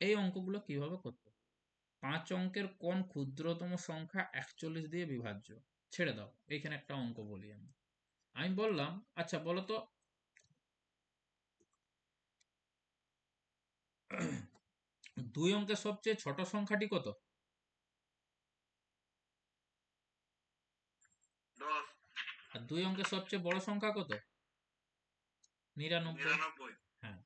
এই অঙ্কগুলো কিভাবে করতে হয়? 5 অঙ্কের কোন ক্ষুদ্রতম সংখ্যা 41 দিয়ে বিভাজ্য, ছেড়ে দাও, এইখানে একটা অঙ্ক বলি আমি। আমি বললাম, আচ্ছা বলো তো, 2 অঙ্কের সবচেয়ে ছোট সংখ্যাটি কত? 10। আর 2 অঙ্কের সবচেয়ে বড় সংখ্যা কত? 99। 99। হ্যাঁ,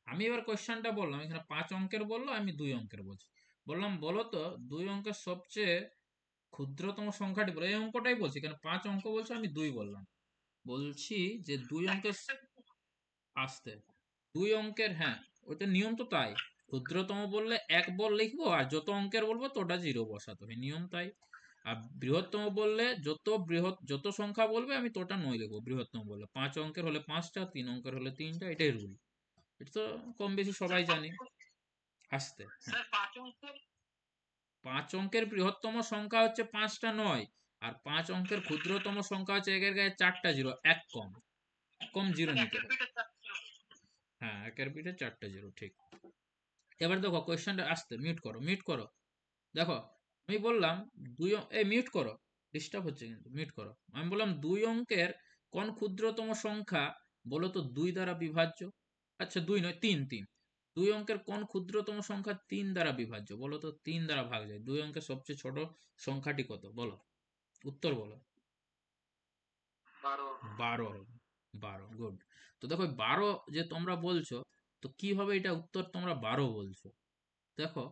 আমি এবার কোয়েশ্চেনটা বললাম, এখানে 5 অঙ্কের বললো, আমি 2 অঙ্কের বলছি। বললাম বলো তো 2 অঙ্কের সবচেয়ে ক্ষুদ্রতম সংখ্যাটি বলে, এই অঙ্কটাই বলছি, কেন 5 অঙ্ক বলছো, আমি 2 বললাম। বলছি যে 2 অঙ্কের, আসতে, 2 অঙ্কের, হ্যাঁ ওটা নিয়ম তো তাই, ক্ষুদ্রতম বললে 1 বল লিখবো, আর যত অঙ্কের বলবো তোটা 0 বসাতে হয়, নিয়ম তাই। আর বৃহত্তম বললে যত সংখ্যা বলবে আমি তোটা নয় লিখবো, বৃহত্তম বললে 5 অঙ্কের হলে 5টা, 3 অঙ্কের হলে 3টা, এটাই রুল। এটা তো কম বেশি স্যার সবাই কত? জানি। আসতে, হ্যাঁ, স্যার 5 অঙ্কের। 5 অঙ্কের বৃহত্তম সংখ্যা হচ্ছে 5টা নয়, আর 5 অঙ্কের ক্ষুদ্রতম সংখ্যা হচ্ছে একের গায়ে 4টা জিরো, এক কম, এক কম জিরো স্যার নিতে একের হয়। পিঠে 4টা। হ্যাঁ, একের পিঠে 4টা জিরো, ঠিক। এবার দেখো কোয়েশ্চেনটা আসতে, মিউট করো, মিউট করো। দেখো আমি বললাম এই মিউট করো, ডিস্টার্ব হচ্ছে কিন্তু, মিউট করো। আমি বললাম 2 অঙ্কের কোন ক্ষুদ্রতম সংখ্যা বলো তো 2 দ্বারা বিভাজ্য, আচ্ছা 2 নয়, 3, 3। 2 অঙ্কের কোন ক্ষুদ্রতম সংখ্যা 3 দ্বারা বিভাজ্য, বলো তো 3 দ্বারা ভাগ যায়, 2 অঙ্কের সবচেয়ে ছোট সংখ্যাটি কত বলো, উত্তর বলো। 12। 12 হবে, 12, গুড। তো দেখো 12 যে তোমরা বলছো, তো কিভাবে এটা উত্তর তোমরা 12 বলছো, দেখো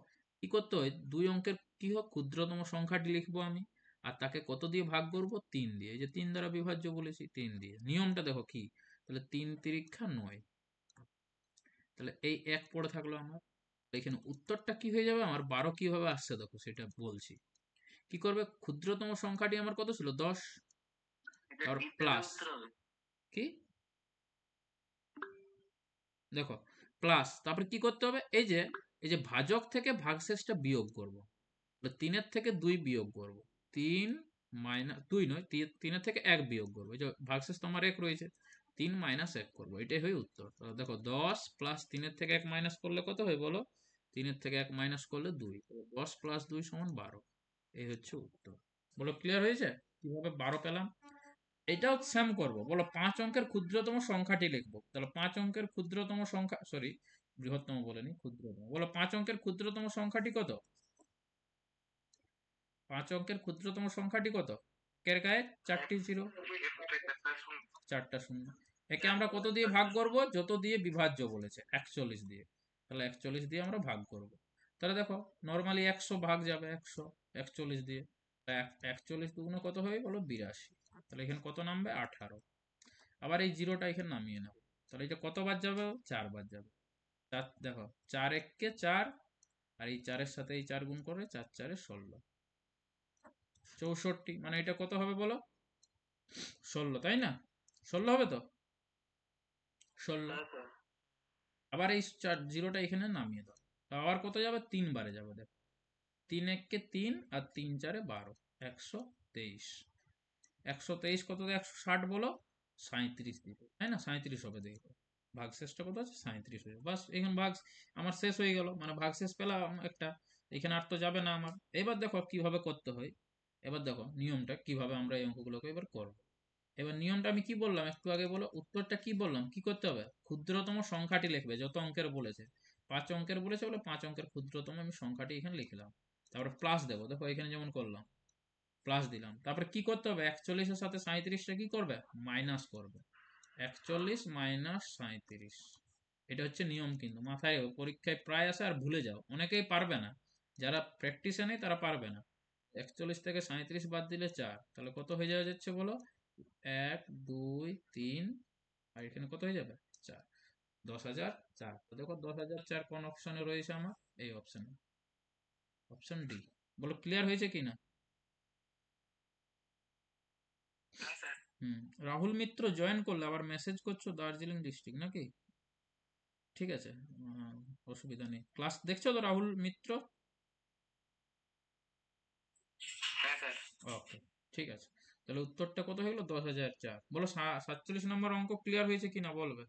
কি করতে হয়, 2 অঙ্কের কি হোক ক্ষুদ্রতম সংখ্যাটি লিখবো আমি, আর তাকে কত দিয়ে ভাগ করব, 3 দিয়ে, এই যে 3 দ্বারা বিভাজ্য বলেছি, 3 দিয়ে, নিয়মটা দেখো কি, তাহলে 3 তিরিক্ষা 9, তাহলে এই এক পড়ে থাকলো আমার। এখানে উত্তরটা কি হয়ে যাবে আমার, 12 কিভাবে আসছে দেখো সেটা বলছি। কি করবে, ক্ষুদ্রতম সংখ্যাটি আমার কত ছিল, 10, এটা তারপর ডি তেলে প্লাস, উত্তর হবে। কি, দেখো প্লাস, তারপরে কি করতে হবে, এই যে ভাজক থেকে ভাগশেষটা বিয়োগ করব, 3-এর থেকে 2 বিয়োগ করব, 3 মাইনাস 2 নয়, 3-এর থেকে 1 বিয়োগ করবো, এই যে ভাগশেষ তো আমার 1 রয়েছে, 3 মাইনাস 1 করবো, এটাই হয় উত্তর। তাহলে দেখো 10 প্লাস 3-এর থেকে 1 মাইনাস করলে কত হয় বলো, 3-এর থেকে 1 মাইনাস করলে 2, 10 প্লাস 2 সমান 12, এই হচ্ছে উত্তর। বলো ক্লিয়ার হয়েছে কিভাবে 12 পেলাম? এটাও সেম করব, বলো 5 অঙ্কের ক্ষুদ্রতম সংখ্যাটি লিখবো, তাহলে 5 অঙ্কের ক্ষুদ্রতম সংখ্যা, সরি, বৃহত্তম বলেনি, ক্ষুদ্রতম। বলো 5 অঙ্কের ক্ষুদ্রতম সংখ্যাটি কত? 5 অঙ্কের ক্ষুদ্রতম সংখ্যাটি কত? একের গায়ে 4টি জিরো, 4টা শূন্য। একে আমরা কত দিয়ে ভাগ করব? যত দিয়ে বিভাজ্য বলেছে, 41 দিয়ে। তাহলে 41 দিয়ে আমরা ভাগ করব। তাহলে দেখো নর্মালি 100 ভাগ যাবে 100 41 দিয়ে। 41 দুগুণ কত হবে বলো? 82। তাহলে এখানে কত নামবে? 18। আবার এই জিরোটা এখানে নামিয়ে নেব। তাহলে এটা কত বার যাবে? 4 বার যাবে। দেখো 4 এককে 4, আর এই 4-এর সাথে এই 4 গুণ করে 4 4-এ 16, 64। মানে এটা কত হবে বলো? 16, তাই না? 16 হবে তো? 16। আবার এই জিরোটা এখানে নামিয়ে দাও। আবার কত যাবে? 3 বারে যাবে। দেখো 3 এককে 3, আর 3 4-এ 12, 123। 123 কত দিয়ে 160 বলো? 37 দিবে, তাই না? 37 হবে। দেখো ভাগ শেষটা কত আছে? 37 হয়ে যাবে। বাস এখানে ভাগ আমার শেষ হয়ে গেল, মানে ভাগ শেষ পেলাম একটা। এখানে আর তো যাবে না আমার। এবার দেখো কিভাবে করতে হয়। এবার দেখো নিয়মটা কিভাবে আমরা এই অঙ্কগুলোকে এবার করব। এবার নিয়মটা আমি কি বললাম একটু আগে? বলো উত্তরটা কি বললাম, কি করতে হবে? ক্ষুদ্রতম সংখ্যাটি লিখবে, যত অঙ্কের বলেছে। 5 অঙ্কের বলেছে বলে 5 অঙ্কের ক্ষুদ্রতম আমি সংখ্যাটি এখানে লিখলাম। তারপরে প্লাস দেবো, দেখো এখানে যেমন করলাম, প্লাস দিলাম। তারপরে কি করতে হবে? 41-এর সাথে 37টা কি করবে? মাইনাস করবে। 41 মাইনাস 37, এটা হচ্ছে নিয়ম। কিন্তু মাথায় পরীক্ষায় প্রায় আসে, আর ভুলে যাও, অনেকেই পারবে না। যারা প্র্যাকটিসে নেই তারা পারবে না। 41 থেকে 37 বাদ দিলে 4, তাহলে কত হয়ে যাওয়া যাচ্ছে বলো? 1 2 3, আর এখানে কত হয়ে যাবে? 4। 10,004। তো দেখো 10,004 কোন অপশনে রয়েছে আমার? এই অপশনে, অপশন ডি। বলো ক্লিয়ার হয়েছে কিনা? হুম। রাহুল মিত্র জয়েন করলে আবার মেসেজ করছো দার্জিলিং ডিস্ট্রিক্ট নাকি? ঠিক আছে, অসুবিধা নেই। ক্লাস দেখছো তো রাহুল মিত্র? হ্যাঁ স্যার। ওকে, ঠিক আছে। তাহলে উত্তরটা কত হয়ে গেল? 10,004। বলো 47 নম্বর অঙ্ক ক্লিয়ার হয়েছে কিনা বলবে?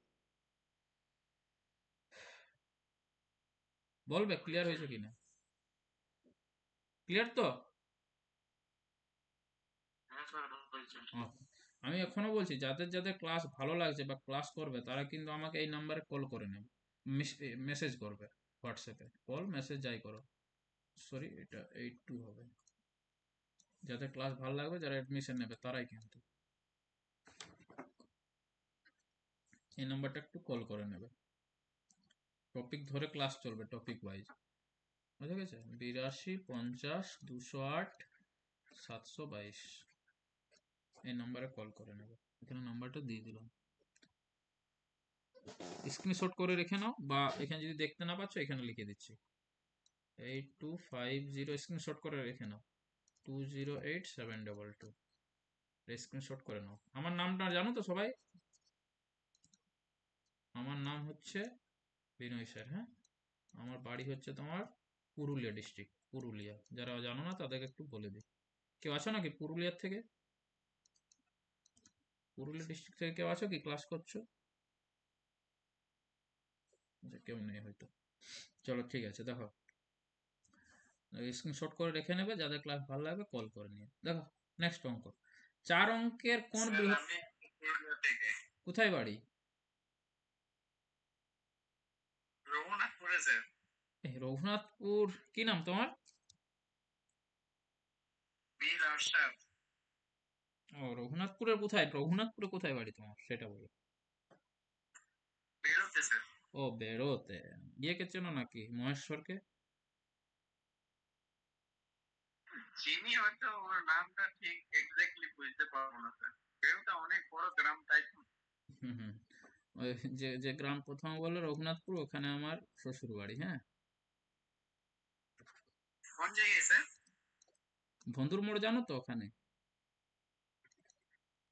বলবে ক্লিয়ার হয়েছে কিনা? ক্লিয়ার তো? হ্যাঁ স্যার বলছি। Okay. আমি এখনো বলছি, যাদের যাদের ক্লাস ভালো লাগছে বা ক্লাস করবে তারা কিন্তু আমাকে এই নাম্বারে কল করে নেবে, মেসেজ করবে হোয়াটসঅ্যাপে। কল মেসেজ যাই করো। সরি, এটা 82 হবে। যাদের ক্লাস ভালো লাগবে, যারা অ্যাডমিশন নেবে তারাই কিন্তু এই নাম্বারটা একটু কল করে নেবে। টপিক ধরে ক্লাস চলবে, টপিক ওয়াইজ। বুঝে গেছে? 82 50 208 722, এই নাম্বারে কল করে নেবে। এখানে নাম্বারটা দিয়ে দিলাম, স্ক্রিনশট করে রেখে নাও, বা এখানে যদি দেখতে না পাচ্ছ এখানে লিখে দিচ্ছি 8250, স্ক্রিনশট করে রেখে নাও। 208722, স্ক্রিনশট করে নাও। আমার নামটা জানো তো সবাই? আমার নাম হচ্ছে বিনয় স্যার। হ্যাঁ, আমার বাড়ি হচ্ছে তোমার পুরুলিয়া ডিস্ট্রিক্ট, পুরুলিয়া। যারা জানো না তাদেরকে একটু বলে দিই। কেউ আছো নাকি পুরুলিয়ার থেকে? পুরুলিয়া ডিস্ট্রিক্ট থেকে কেউ আছো কি ক্লাস করছো? আচ্ছা, কেউ নেই হয়তো। চলো ঠিক আছে। দেখো স্ক্রিনশট করে রেখে নেবে, যাদের ক্লাস ভালো লাগবে কল করে নিয়ে। দেখো নেক্সট অঙ্ক। 4 অঙ্কের কোন স্যার বৃহৎ, আমি পুরুলিয়া থেকে। কোথায় বাড়ি? রঘুনাথপুরে স্যার। রঘুনাথপুর। কি নাম তোমার? বীর আরশাদ। ও, রঘুনাথপুরের কোথায়? রঘুনাথপুরে কোথায় বাড়ি তোমার সেটা বলো। বেরোতে স্যার। ও, বেরোতে। ইয়েকে চেনো নাকি, মহেশ্বরকে? চিনি হয়তো, ওর নামটা ঠিক এক্স্যাক্টলি বুঝতে পারবো না স্যার। বেরোতে অনেক বড় গ্রাম, তাই তো? হুম হুম। ওই যে যে গ্রাম প্রথম বললো রঘুনাথপুর, ওখানে আমার শ্বশুর বাড়ি। হ্যাঁ, কোন জায়গায় স্যার? বন্ধুর মোড় জানো তো ওখানে?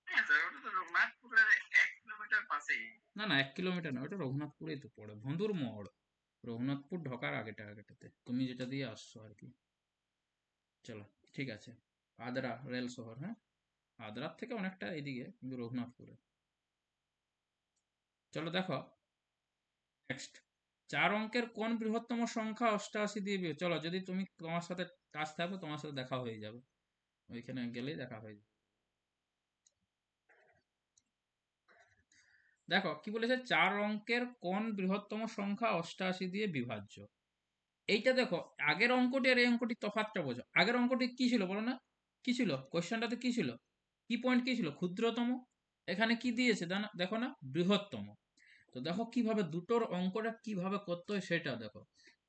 হ্যাঁ স্যার, ওটা তো রঘুনাথপুরের 1 কিলোমিটার পাশেই। না না, 1 কিলোমিটার না, ওটা রঘুনাথপুরেই তো পড়ে, বন্ধুর মোড়। রঘুনাথপুর ঢোকার আগেটাতে তুমি যেটা দিয়ে আসছো আর কি। চলো ঠিক আছে। আদ্রা রেল শহর। হ্যাঁ, আদ্রার থেকে অনেকটা এদিকে, কিন্তু রঘুনাথপুরে। চলো দেখো নেক্সট। 4 অঙ্কের কোন বৃহত্তম সংখ্যা 88 দিয়ে চলো, যদি তুমি তোমার সাথে কাজ থাকবে তোমার সাথে দেখা হয়ে যাবে, ওইখানে গেলেই দেখা হয়ে যাবে। দেখো কি বলেছে, 4 অঙ্কের কোন বৃহত্তম সংখ্যা 88 দিয়ে বিভাজ্য। এইটা দেখো, আগের অঙ্কটি আর এই অঙ্কটি তফাৎটা বোঝো। আগের অঙ্কটি কি ছিল বলো না, কি ছিল কোশ্চেনটাতে, কি ছিল, কি পয়েন্ট কি ছিল, ক্ষুদ্রতম। এখানে কি দিয়েছে দেখো না, বৃহত্তম। তো দেখো কিভাবে দুটোর অঙ্কটা কিভাবে করতে হয় সেটা দেখো।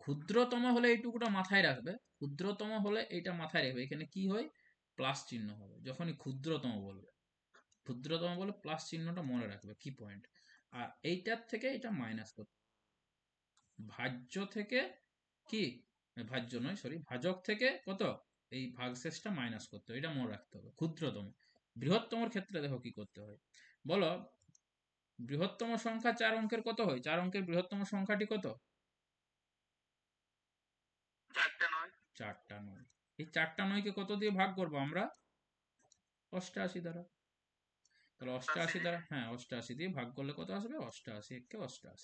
ক্ষুদ্রতম হলে এইটুকুটা মাথায় রাখবে, ক্ষুদ্রতম হলে এইটা মাথায় রাখবে, এখানে কি হয়, প্লাস চিহ্ন হবে যখনই ক্ষুদ্রতম বলবে। ক্ষুদ্রতম বলে প্লাস চিহ্নটা মনে রাখবে, কি পয়েন্ট। আর এইটার থেকে এটা মাইনাস করতে, ভাজ্য থেকে কি, ভাজ্য নয় সরি, ভাজক থেকে কত, এই ভাগশেষটা মাইনাস করতে হবে, এটা মনে রাখতে হবে ক্ষুদ্রতম। বৃহত্তমর ক্ষেত্রে দেখো কি করতে হয়, বলো। বৃহত্তম সংখ্যা 4 অঙ্কের কত হয়, 4 অঙ্কের বৃহত্তম সংখ্যাটি কত, 4টে 9। 4টা 9। এই 4টা 9কে কত দিয়ে ভাগ করবো আমরা, 88 দ্বারা। তাহলে 88 দ্বারা, হ্যাঁ 88 দিয়ে ভাগ করলে কত আসবে, 88 একে 88।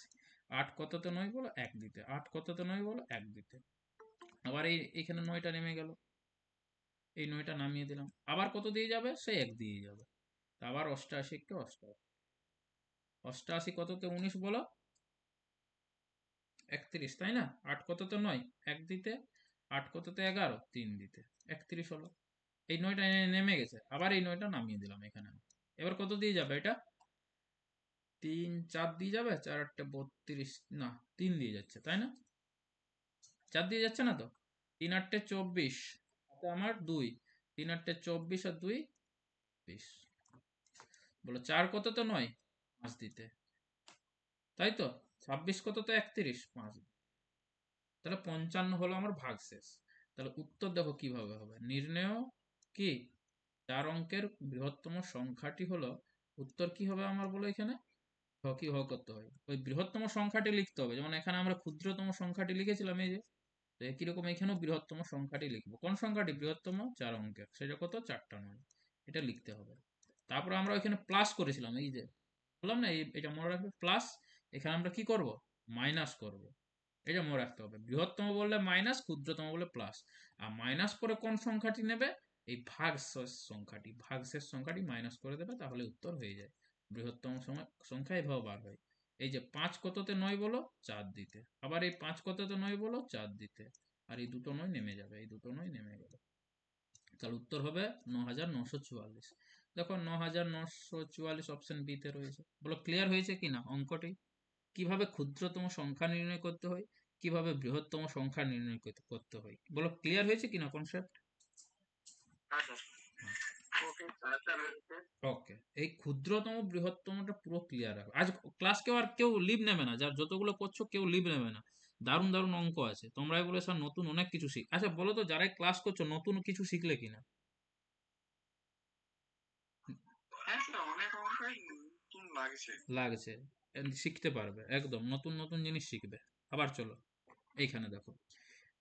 8 কততে 9 বলো, 1 দিতে। 8 কততে 9 বলো, 1 দিতে। আবার এইখানে 9টা নেমে গেল, এই 9টা নামিয়ে দিলাম, আবার কত দিয়ে যাবে, সেই 1 দিয়ে যাবে। তা আবার 88 একে 88। 88 কততে 19 বলো, 31, তাই না। 8 কততে 9, 1 দিতে। 8 কততে 11, 3 দিতে। 31 হলো। এই 9টা নেমে গেছে, আবার এই 9টা নামিয়ে দিলাম এখানে। এবার কত দিয়ে যাবে এটা, 3 4 দিয়ে যাবে, 4 8 32, না 3 দিয়ে যাচ্ছে, তাই না। 4 দিয়ে যাচ্ছে না তো, 3 8 24, হাতে আমার 2, 3 8 24 আর 2 20। বলো 4 কততে 9, 5 দিতে, তাই তো। 26 কততে 31, 5। তাহলে 55 হলো আমার ভাগশেষ। তাহলে উত্তর দেখো কিভাবে হবে, নির্ণয় কি 4 অঙ্কের বৃহত্তম সংখ্যাটি হলো, উত্তর কি হবে আমার, বলো এখানে কি করতে হয়, ওই বৃহত্তম সংখ্যাটি লিখতে হবে, যেমন এখানে আমরা ক্ষুদ্রতম সংখ্যাটি লিখেছিলাম এই যে। তো একই রকম এখানেও বৃহত্তম সংখ্যাটি লিখবো, কোন সংখ্যাটি বৃহত্তম, 4 অঙ্কের, সেটা কত, 4টা 9। এটা লিখতে হবে। তারপরে আমরা এখানে প্লাস করেছিলাম, এই যে বললাম না, এটা মনে রাখবে প্লাস। এখানে আমরা কি করব, মাইনাস করব। এটা মনে রাখতে হবে, বৃহত্তম বললে মাইনাস, ক্ষুদ্রতম বললে প্লাস। আর মাইনাস করে কোন সংখ্যাটি নেবে, এই ভাগশেষ সংখ্যাটি মাইনাস করে দেবে, তাহলে উত্তর হয়ে যায়। বৃহত্তম সংখ্যা এভাবে বার হয়। এই যে 5 কততে 9 বলো, 4 দিতে। আবার এই 5 কততে 9 বলো, 4 দিতে। আর এই দুটো 9 নেমে যাবে, এই দুটো 9 নেমে গেল। তাহলে উত্তর হবে 9944। দেখো 9944 অপশন বি তে রয়েছে। বলো ক্লিয়ার হয়েছে কিনা অঙ্কটি, কিভাবে ক্ষুদ্রতম সংখ্যা নির্ণয় করতে হয়, কিভাবে বৃহত্তম সংখ্যা নির্ণয় করতে হয়, বলো ক্লিয়ার হয়েছে কিনা কনসেপ্ট। হ্যাঁ স্যার। ওকে স্যার হয়েছে। ওকে, এই ক্ষুদ্রতম বৃহত্তমটা পুরো ক্লিয়ার রাখো। আজ ক্লাস কেউ লিভ নেবে না, যার যতগুলো করছো কেউ লিভ নেবে না। দারুণ দারুণ অঙ্ক আছে, তোমরাই বলে স্যার নতুন অনেক কিছু শিখ। আচ্ছা বলো তো, যারাই ক্লাস করছো নতুন কিছু শিখলে কিনা, হ্যাঁ স্যার, অনেক অঙ্কই নতুন লাগছে। লাগছে, শিখতে পারবে, একদম নতুন নতুন জিনিস শিখবে। আবার চলো এইখানে দেখো,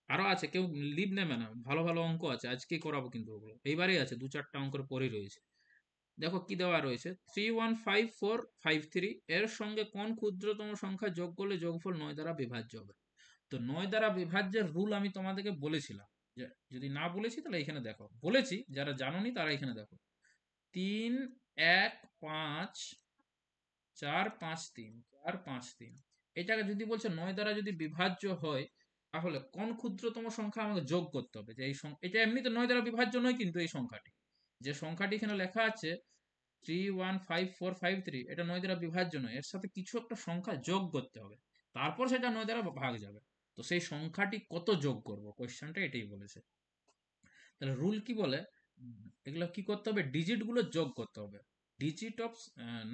আরো আছে, কেউ লিভ নেবে না, ভালো ভালো অঙ্ক আছে, আজকেই করাবো কিন্তু ওগুলো এইবারই আছে, 2 4টা অঙ্কের পরেই রয়েছে। দেখো কি দেওয়া রয়েছে, 315453 এর সঙ্গে কোন ক্ষুদ্রতম সংখ্যা যোগ করলে যোগফল 9 দ্বারা বিভাজ্য হবে। তো 9 দ্বারা বিভাজ্যের রুল আমি তোমাদেরকে বলেছিলাম, যে যদি না বলেছি তাহলে এখানে দেখো, বলেছি যারা জানোনি তারা এখানে দেখো। 3 1 5 4 5 3, 4 5 3, এটাকে যদি বলছে 9 দ্বারা যদি বিভাজ্য হয়, তাহলে কোন ক্ষুদ্রতম সংখ্যা আমাকে যোগ করতে হবে, যে এই এটা এমনিতে 9 দ্বারা বিভাজ্য নয়, কিন্তু এই সংখ্যাটি, যে সংখ্যাটি এখানে লেখা আছে 315453, এটা 9 দ্বারা বিভাজ্য নয়, এর সাথে কিছু একটা সংখ্যা যোগ করতে হবে, তারপর সেটা 9 দ্বারা ভাগ যাবে। তো সেই সংখ্যাটি কত যোগ করব, কোয়েশ্চেনটা এটাই বলেছে। তাহলে রুল কি বলে, এগুলো কি করতে হবে, ডিজিট গুলো যোগ করতে হবে, ডিজিট অফ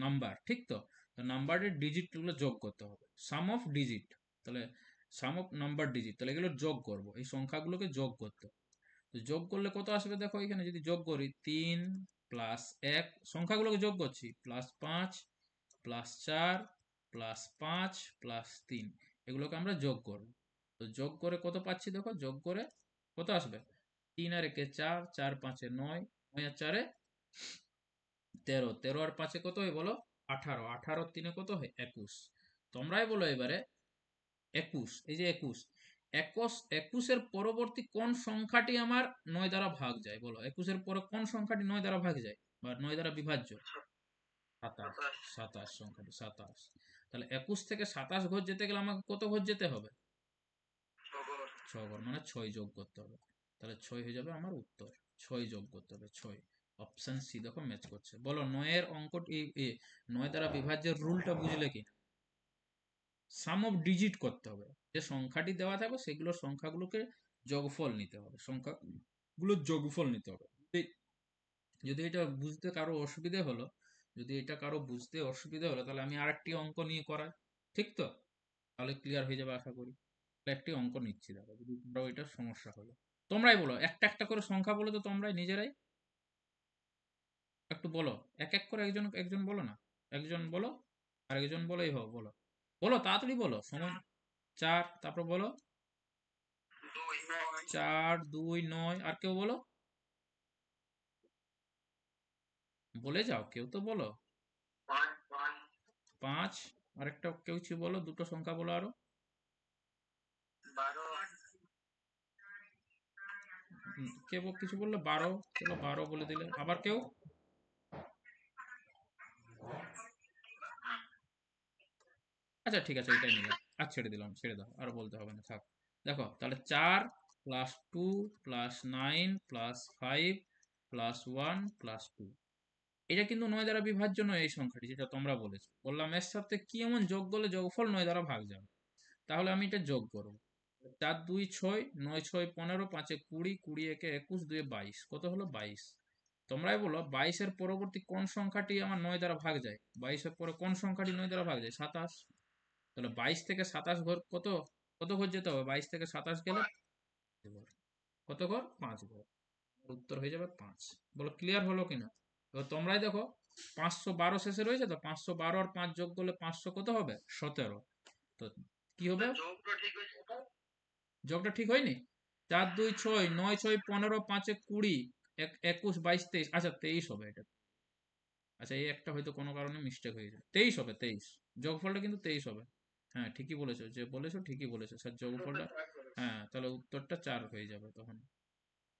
নাম্বার, ঠিক তো। তো নাম্বারের ডিজিট গুলো যোগ করতে হবে, সাম অফ ডিজিট। তাহলে সাম অফ নাম্বার ডিজিট, তাহলে এগুলো যোগ করব, এই সংখ্যাগুলোকে যোগ করতে হবে। তো যোগ করলে কত আসবে, দেখো এখানে যদি যোগ করি 3 প্লাস 1, সংখ্যাগুলোকে যোগ করছি, প্লাস 5 প্লাস 4 প্লাস 5 প্লাস 3, এগুলোকে আমরা যোগ করব। তো যোগ করে কত পাচ্ছি, দেখো যোগ করে কত আসবে, 3 আর 1 4, 4 5 9, 9 আর 4 13, 13 আর 5 কত হয় বলো, 18, 18 আর 3 কত হয় 21। তোমরাই বলো এবারে, 21, এই যে 21, 21 এর পরবর্তী কোন সংখ্যাটি আমার 9 দ্বারা ভাগ যায়, বলো 21 এর পরে কোন সংখ্যাটি 9 দ্বারা ভাগ যায় বা 9 দ্বারা বিভাজ্য। সাতাশ। 27। সাতাশ সংখ্যাটি 27। তাহলে 21 থেকে 27 ঘর যেতে গেলে আমাকে কত ঘর যেতে হবে? 6 ঘর। 6 ঘর, মানে 6 যোগ করতে হবে। তাহলে 6 হয়ে যাবে আমার উত্তর। 6 যোগ করতে হবে, 6। অপশন সি দেখো ম্যাচ করছে। বলো 9 এর অঙ্কটি 9 দ্বারা বিভাজ্যের রুলটা বুঝলে কি? সাম অফ ডিজিট করতে হবে। যে সংখ্যাটি দেওয়া থাকবে সেগুলোর সংখ্যাগুলোকে যোগফল নিতে হবে, সংখ্যাগুলোর যোগফল নিতে হবে। যদি এটা বুঝতে কারো অসুবিধে হলো, যদি এটা কারো বুঝতে অসুবিধা হলো, তাহলে আমি আরেকটি অঙ্ক নিয়ে করাই, ঠিক তো? তাহলে ক্লিয়ার হয়ে যাবে আশা করি। তাহলে একটি অঙ্ক নিচ্ছি, দেখো যদি কারো এটা সমস্যা হলো। তোমরাই বলো, একটা একটা করে সংখ্যা বলো তো, তোমরাই নিজেরাই একটু বলো। এক এক করে একজন একজন বলো না, একজন বলো আর একজন বলো, এইভাবে বলো। বলো তাড়াতাড়ি বলো, সময়। 4, তারপর বলো। 2 9। 4 2 9, আর কেউ বলো, বলে যাও, কেউ তো বলো। 5 5। 5, আরেকটা কেউ কিছু বলো, দুটো সংখ্যা বলো আরো। 12। কে কিছু বললো? 12, চলো 12 বলে দিলে। আবার কেউ? আচ্ছা ঠিক আছে, এটাই নিলাম আর ছেড়ে দিলাম, ছেড়ে দাও, আর বলতে হবে না, থাক। দেখো তাহলে 4 plus 2 plus 9 plus 5 plus 1 plus 2, এটা কিন্তু 9 দ্বারা বিভাজ্য নয় এই সংখ্যাটি, যেটা তোমরা বলেছো। বললাম এর সাথে কি এমন যোগ করলে যোগফল 9 দ্বারা ভাগ যাবে। তাহলে আমি এটা যোগ করবো। 4 2 6, 9 6 15, 5 20, 20 1 21, 2 22, কত হলো? 22। তোমরাই বলো 22 এর পরবর্তী কোন সংখ্যাটি আমার 9 দ্বারা ভাগ যায়? 22 এর পরে কোন সংখ্যাটি 9 দ্বারা ভাগ যায়? 27। তাহলে 22 থেকে 27 ঘর কত, কত ঘর যেতে হবে? 22 থেকে 27 গেলে 5 ঘর। কত ঘর? 5 ঘর। উত্তর হয়ে যাবে 5। বলো ক্লিয়ার হলো কিনা? এবার তোমরাই দেখো, 512 শেষে রয়েছে তো, 512 আর 5 যোগ করলে 500 কত হবে? 17। তো কি হবে? যোগটা ঠিক হয়েছে তো? যোগটা ঠিক হয়নি? 4 2 6, 9 6 15, 5 20, 21 22 23, আচ্ছা 23 হবে এটা। আচ্ছা এই একটা হয়তো কোনো কারণে মিস্টেক হয়ে যায়, 23 হবে, 23। যোগফলটা কিন্তু 23 হবে। হ্যাঁ ঠিকই বলেছো, যে বলেছো ঠিকই বলেছো স্যার, উত্তরটা যোগফলটা। 4 করে। হ্যাঁ তাহলে উত্তরটা 4 হয়ে যাবে তখন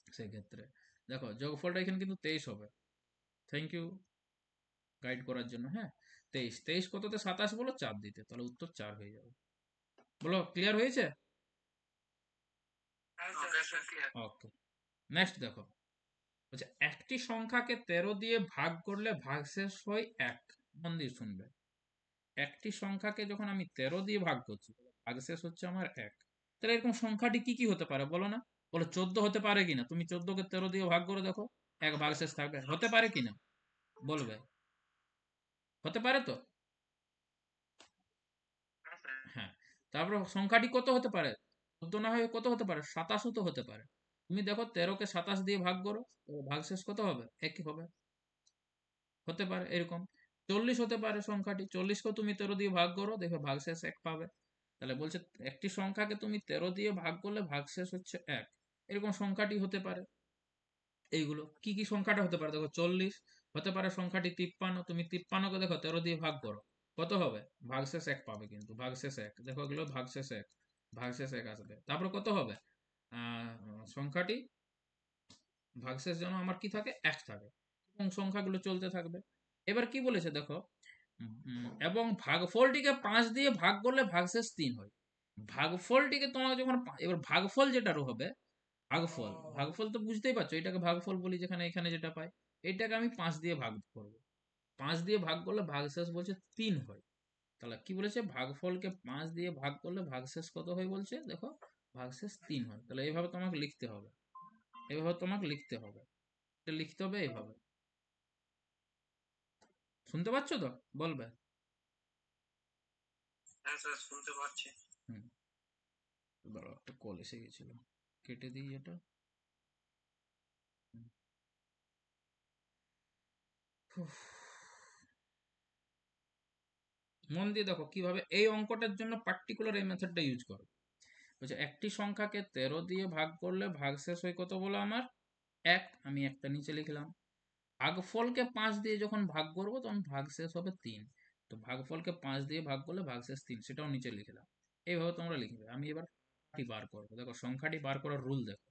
সেক্ষেত্রে। দেখো যোগফলটা এখানে কিন্তু 23 হবে। থ্যাংক ইউ গাইড করার জন্য। হ্যাঁ 23, 23 কততে 27 বলো, 4 দিতে, তাহলে উত্তর 4 হয়ে যাবে। বলো ক্লিয়ার হয়েছে? Okay sir, clear. Okay, next দেখো। বলছে একটি সংখ্যাকে 13 দিয়ে ভাগ করলে ভাগশেষ হয় 1। মন দিয়ে শুনবে। একটি সংখ্যাকে যখন আমি 13 দিয়ে ভাগ করছি, ভাগশেষ হচ্ছে আমার 1। তাহলে এরকম সংখ্যাটি কি কি হতে পারে বলো না? বলো 14 হতে পারে কিনা? তুমি 14 কে 13 দিয়ে ভাগ করে দেখো, 1 ভাগশেষ থাকবে, হতে পারে কিনা বলবে? হতে পারে তো? হ্যাঁ স্যার। হ্যাঁ। তারপর সংখ্যাটি কত হতে পারে? 14 না হয়ে কত হতে পারে? 27 তো হতে পারে। তুমি দেখো 13 কে 27 দিয়ে ভাগ করো, তো ভাগশেষ কত হবে? 1 হবে। হতে পারে এরকম। 40 হতে পারে সংখ্যাটি, 40 কেও তুমি 13 দিয়ে ভাগ করো, দেখবে ভাগশেষ 1 পাবে। তাহলে বলছে একটি সংখ্যাকে তুমি 13 দিয়ে ভাগ করলে ভাগশেষ হচ্ছে 1, এরকম সংখ্যাটি হতে পারে। এইগুলো কি কি সংখ্যাটা হতে পারে? দেখো 40 হতে পারে, সংখ্যাটি 53, তুমি 53 কে দেখো 13 দিয়ে ভাগ করো, কত হবে? ভাগশেষ 1 পাবে, কিন্তু ভাগশেষ 1, দেখো এগুলো ভাগশেষ 1, ভাগশেষ 1 আসবে। তারপরে কত হবে? সংখ্যাটি ভাগশেষ যেন আমার কি থাকে? 1 থাকে, এবং সংখ্যাগুলো চলতে থাকবে। এবার কি বলেছে দেখো, এবং ভাগফলটিকে 5 দিয়ে ভাগ করলে ভাগশেষ 3 হয়। ভাগফলটিকে তোমাকে যখন এবার ভাগফল যেটা হবে, ভাগফল, ভাগফল তো বুঝতেই পারছো, এটাকে ভাগফল বলি, যেখানে এখানে যেটা পাই, এটাকে আমি 5 দিয়ে ভাগ করব। 5 দিয়ে ভাগ করলে ভাগশেষ বলছে 3 হয়। তাহলে কি বলেছে? ভাগফলকে 5 দিয়ে ভাগ করলে ভাগশেষ কত হয় বলছে, দেখো ভাগশেষ 3 হয়। তাহলে এইভাবে তোমাকে লিখতে হবে, এইভাবে তোমাকে লিখতে হবে, এটা লিখতে হবে এইভাবে। শুনতে পাচ্ছ তো? বলবে। হ্যাঁ স্যার, শুনতে পাচ্ছি। হুম, দাঁড়াও একটা কল এসে গেছিল, কেটে দিই এটা। হুম। উফ, মন দিয়ে দেখো কিভাবে এই অঙ্কটার জন্য পার্টিকুলার এই মেথডটা ইউজ করো। বলছে একটি সংখ্যাকে 13 দিয়ে ভাগ করলে ভাগশেষ হয় কত বলো আমার? 1, আমি একটা নিচে লিখলাম। ভাগফলকে 5 দিয়ে যখন ভাগ করবো তখন ভাগশেষ হবে 3, তো ভাগফলকে 5 দিয়ে ভাগ করলে ভাগশেষ 3, সেটাও নিচে লিখলাম। এইভাবে তোমরা লিখবে। আমি এবার বার করবো, দেখো সংখ্যাটি বার করার রুল দেখো।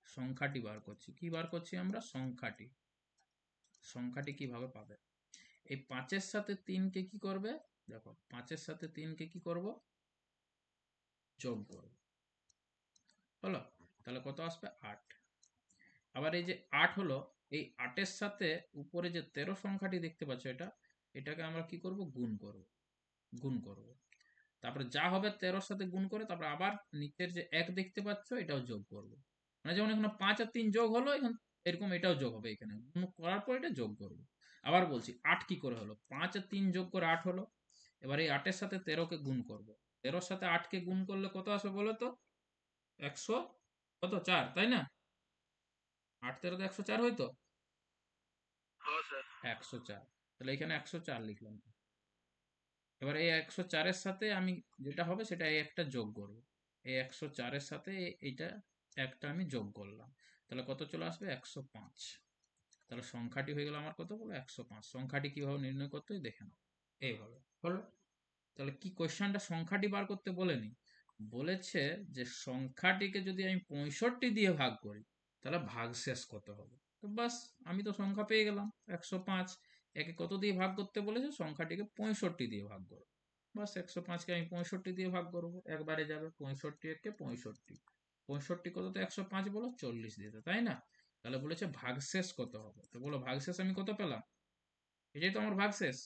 সংখ্যাটি বার করছি, কি বার করছি আমরা? সংখ্যাটি। সংখ্যাটি কিভাবে পাবে? এই 5-এর সাথে 3-কে কি করবে? দেখো 5-এর সাথে 3-কে কি করব? যোগ করব। হলো? তাহলে কত আসবে? 8। আবার এই যে 8 হলো, এই 8-এর সাথে উপরে যে 13 সংখ্যাটি দেখতে পাচ্ছ, এটাকে আমরা কি করব? গুণ করব। তারপরে যা হবে 13-র সাথে গুণ করে তারপর আবার নিচের যে 1 দেখতে পাচ্ছ এটাও যোগ করব। মানে যেমন এখানে 5 আর 3 যোগ হলো, এখন এরকম এটাও যোগ হবে, এখানে গুণ করার পর এটা যোগ করব। আবার বলছি 8 কি করে হলো? 5 আর 3 যোগ করে 8 হলো। এবার এই 8-এর সাথে 13-কে গুণ করব। 13-র সাথে 8-কে গুণ করলে কত আসবে বলো তো? 100 কত 4, তাই না? 8 13 তো 104 হয়তো। হ্যাঁ স্যার। 104। তাহলে এখানে 104 লিখলাম। এবার এই 104-এর সাথে আমি যেটা হবে সেটা এই একটা যোগ করব। এই 104-এর সাথে এইটা একটা আমি যোগ করলাম। তাহলে কত চলে আসবে? 105। তাহলে সংখ্যাটি হয়ে গেল আমার কত বলো? 105। সংখ্যাটি কিভাবে নির্ণয় করতে হয় দেখে নাও। এইভাবে হলো। তাহলে কি কোয়েশ্চেনটা সংখ্যাটি বার করতে বলেনি, বলেছে যে সংখ্যাটিকে যদি আমি 65 দিয়ে ভাগ করি তাহলে ভাগশেষ কত হবে। তো বাস, আমি তো সংখ্যা পেয়ে গেলাম 105। একে কত দিয়ে ভাগ করতে বলেছে? সংখ্যাটিকে 65 দিয়ে ভাগ করো। বাস, 105-কে আমি 65 দিয়ে ভাগ করবো, একবারে যাবে। 65 একে 65, 65 কত তো 105 বলো? 40 দিতে, তাই না? তাহলে বলেছে ভাগশেষ কত হবে, তো বলো ভাগশেষ আমি কত পেলাম? এটাই তো আমার ভাগশেষ।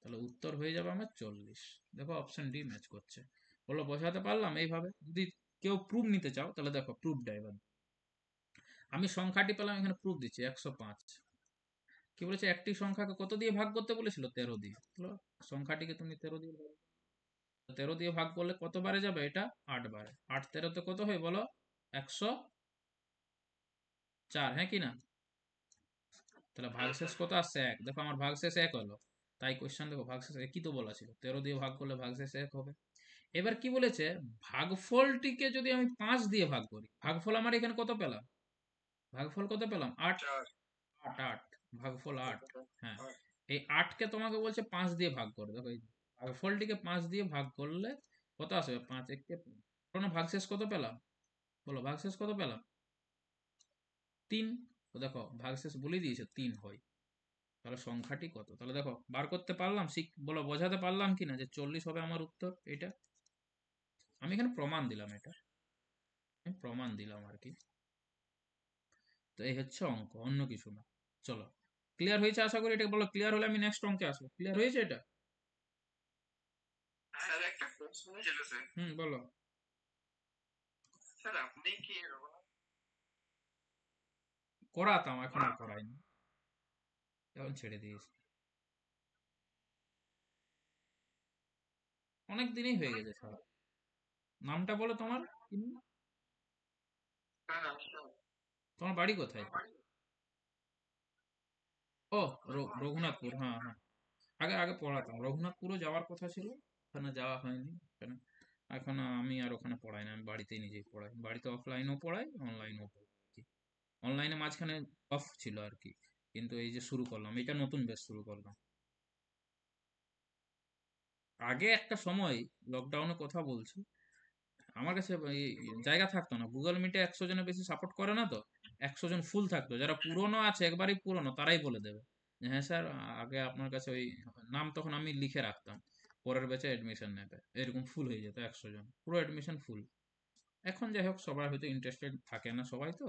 তাহলে উত্তর হয়ে যাবে আমার 40। দেখো অপশন ডি ম্যাচ করছে। বলো বোঝাতে পারলাম? এইভাবে যদি কেউ প্রুফ নিতে চাও তাহলে দেখো প্রুফটা এবার আমি সংখ্যাটি পেলাম, এখানে প্রুফ দিচ্ছি 105। কি বলেছে? একটি সংখ্যাকে কত দিয়ে ভাগ করতে বলেছিল? 13 দিয়ে। তাহলে সংখ্যাটিকে তুমি 13 দিয়ে ভাগ, 13 দিয়ে ভাগ করলে কত বারে যাবে? এটা 8 বারে। 8 13 কত হয় বলো? 104, হ্যাঁ কি না? তাহলে ভাগশেষ কত আসছে? 1। দেখো আমার ভাগশেষ 1 হলো। তাই কোশ্চেন দেখো ভাগশেষ একই তো বলা ছিল, 13 দিয়ে ভাগ করলে ভাগশেষ 1 হবে। এবার কি বলেছে? ভাগফলটিকে যদি আমি 5 দিয়ে ভাগ করি, ভাগফল আমার এখানে কত পেলাম? ভাগফল কত পেলাম? 8। 8 8, ভাগফল 8। হ্যাঁ, এই 8-কে তোমাকে বলছে 5 দিয়ে ভাগ করো। দেখো এই ভাগফলটিকে 5 দিয়ে ভাগ করলে কত আসবে? 5 1 কোনো ভাগশেষ কত পেলাম? বলো ভাগশেষ কত পেলাম? 3। তো দেখো ভাগশেষ বলে দিয়েছে 3 হয়। তাহলে সংখ্যাটি কত? তাহলে দেখো বার করতে পারলাম, বলো বোঝাতে পারলাম কিনা যে 40 হবে আমার উত্তর এটা। আমি এখানে প্রমাণ দিলাম, এটা আমি প্রমাণ দিলাম আর কি। তো এই হচ্ছে অঙ্ক, অন্য কিছু না। চলো, ক্লিয়ার হয়েছে আশা করি। এটা বলো ক্লিয়ার হলে আমি নেক্সট অঙ্কে আসবো। ক্লিয়ার হয়েছে এটা? স্যার একটা প্রশ্ন ছিল স্যার। বলো। স্যার আপনি কি করাতাম, এখন আর করাইনি, এখন ছেড়ে দিয়েছি। অনেক দিনই হয়ে গেছে ছাড়া। নামটা বলো তোমার কি নাম? তোমার বাড়ি কোথায়? ও, রঘুনাথপুর। হ্যাঁ হ্যাঁ, আগে আগে পড়াতাম। রঘুনাথপুরও যাওয়ার কথা ছিল, ওখানে যাওয়া হয়নি। ওখানে এখন আমি আর ওখানে পড়াই না, আমি বাড়িতেই নিজেই পড়াই। বাড়িতে অফলাইনও পড়াই, অনলাইনও পড়াই। অনলাইনে মাঝখানে অফ ছিল আর কি, কিন্তু এই যে শুরু করলাম, এটা নতুন বেশ শুরু করলাম। আগে একটা সময় লকডাউনে কথা বলছি, আমার কাছে জায়গা থাকতো না। গুগল মিটে 100 জনের বেশি সাপোর্ট করে না, তো 100 জন ফুল থাকতো। যারা পুরনো আছে, একবারই পুরনো, তারাই বলে দেবে যে হ্যাঁ স্যার, আগে আপনার কাছে ওই নাম তখন আমি লিখে রাখতাম, পরের ব্যাচে এডমিশন নেবে, এরকম ফুল হয়ে যেত 100 জন, পুরো এডমিশন ফুল। এখন যাই হোক, সবাই হয়তো ইন্টারেস্টেড থাকে না, সবাই তো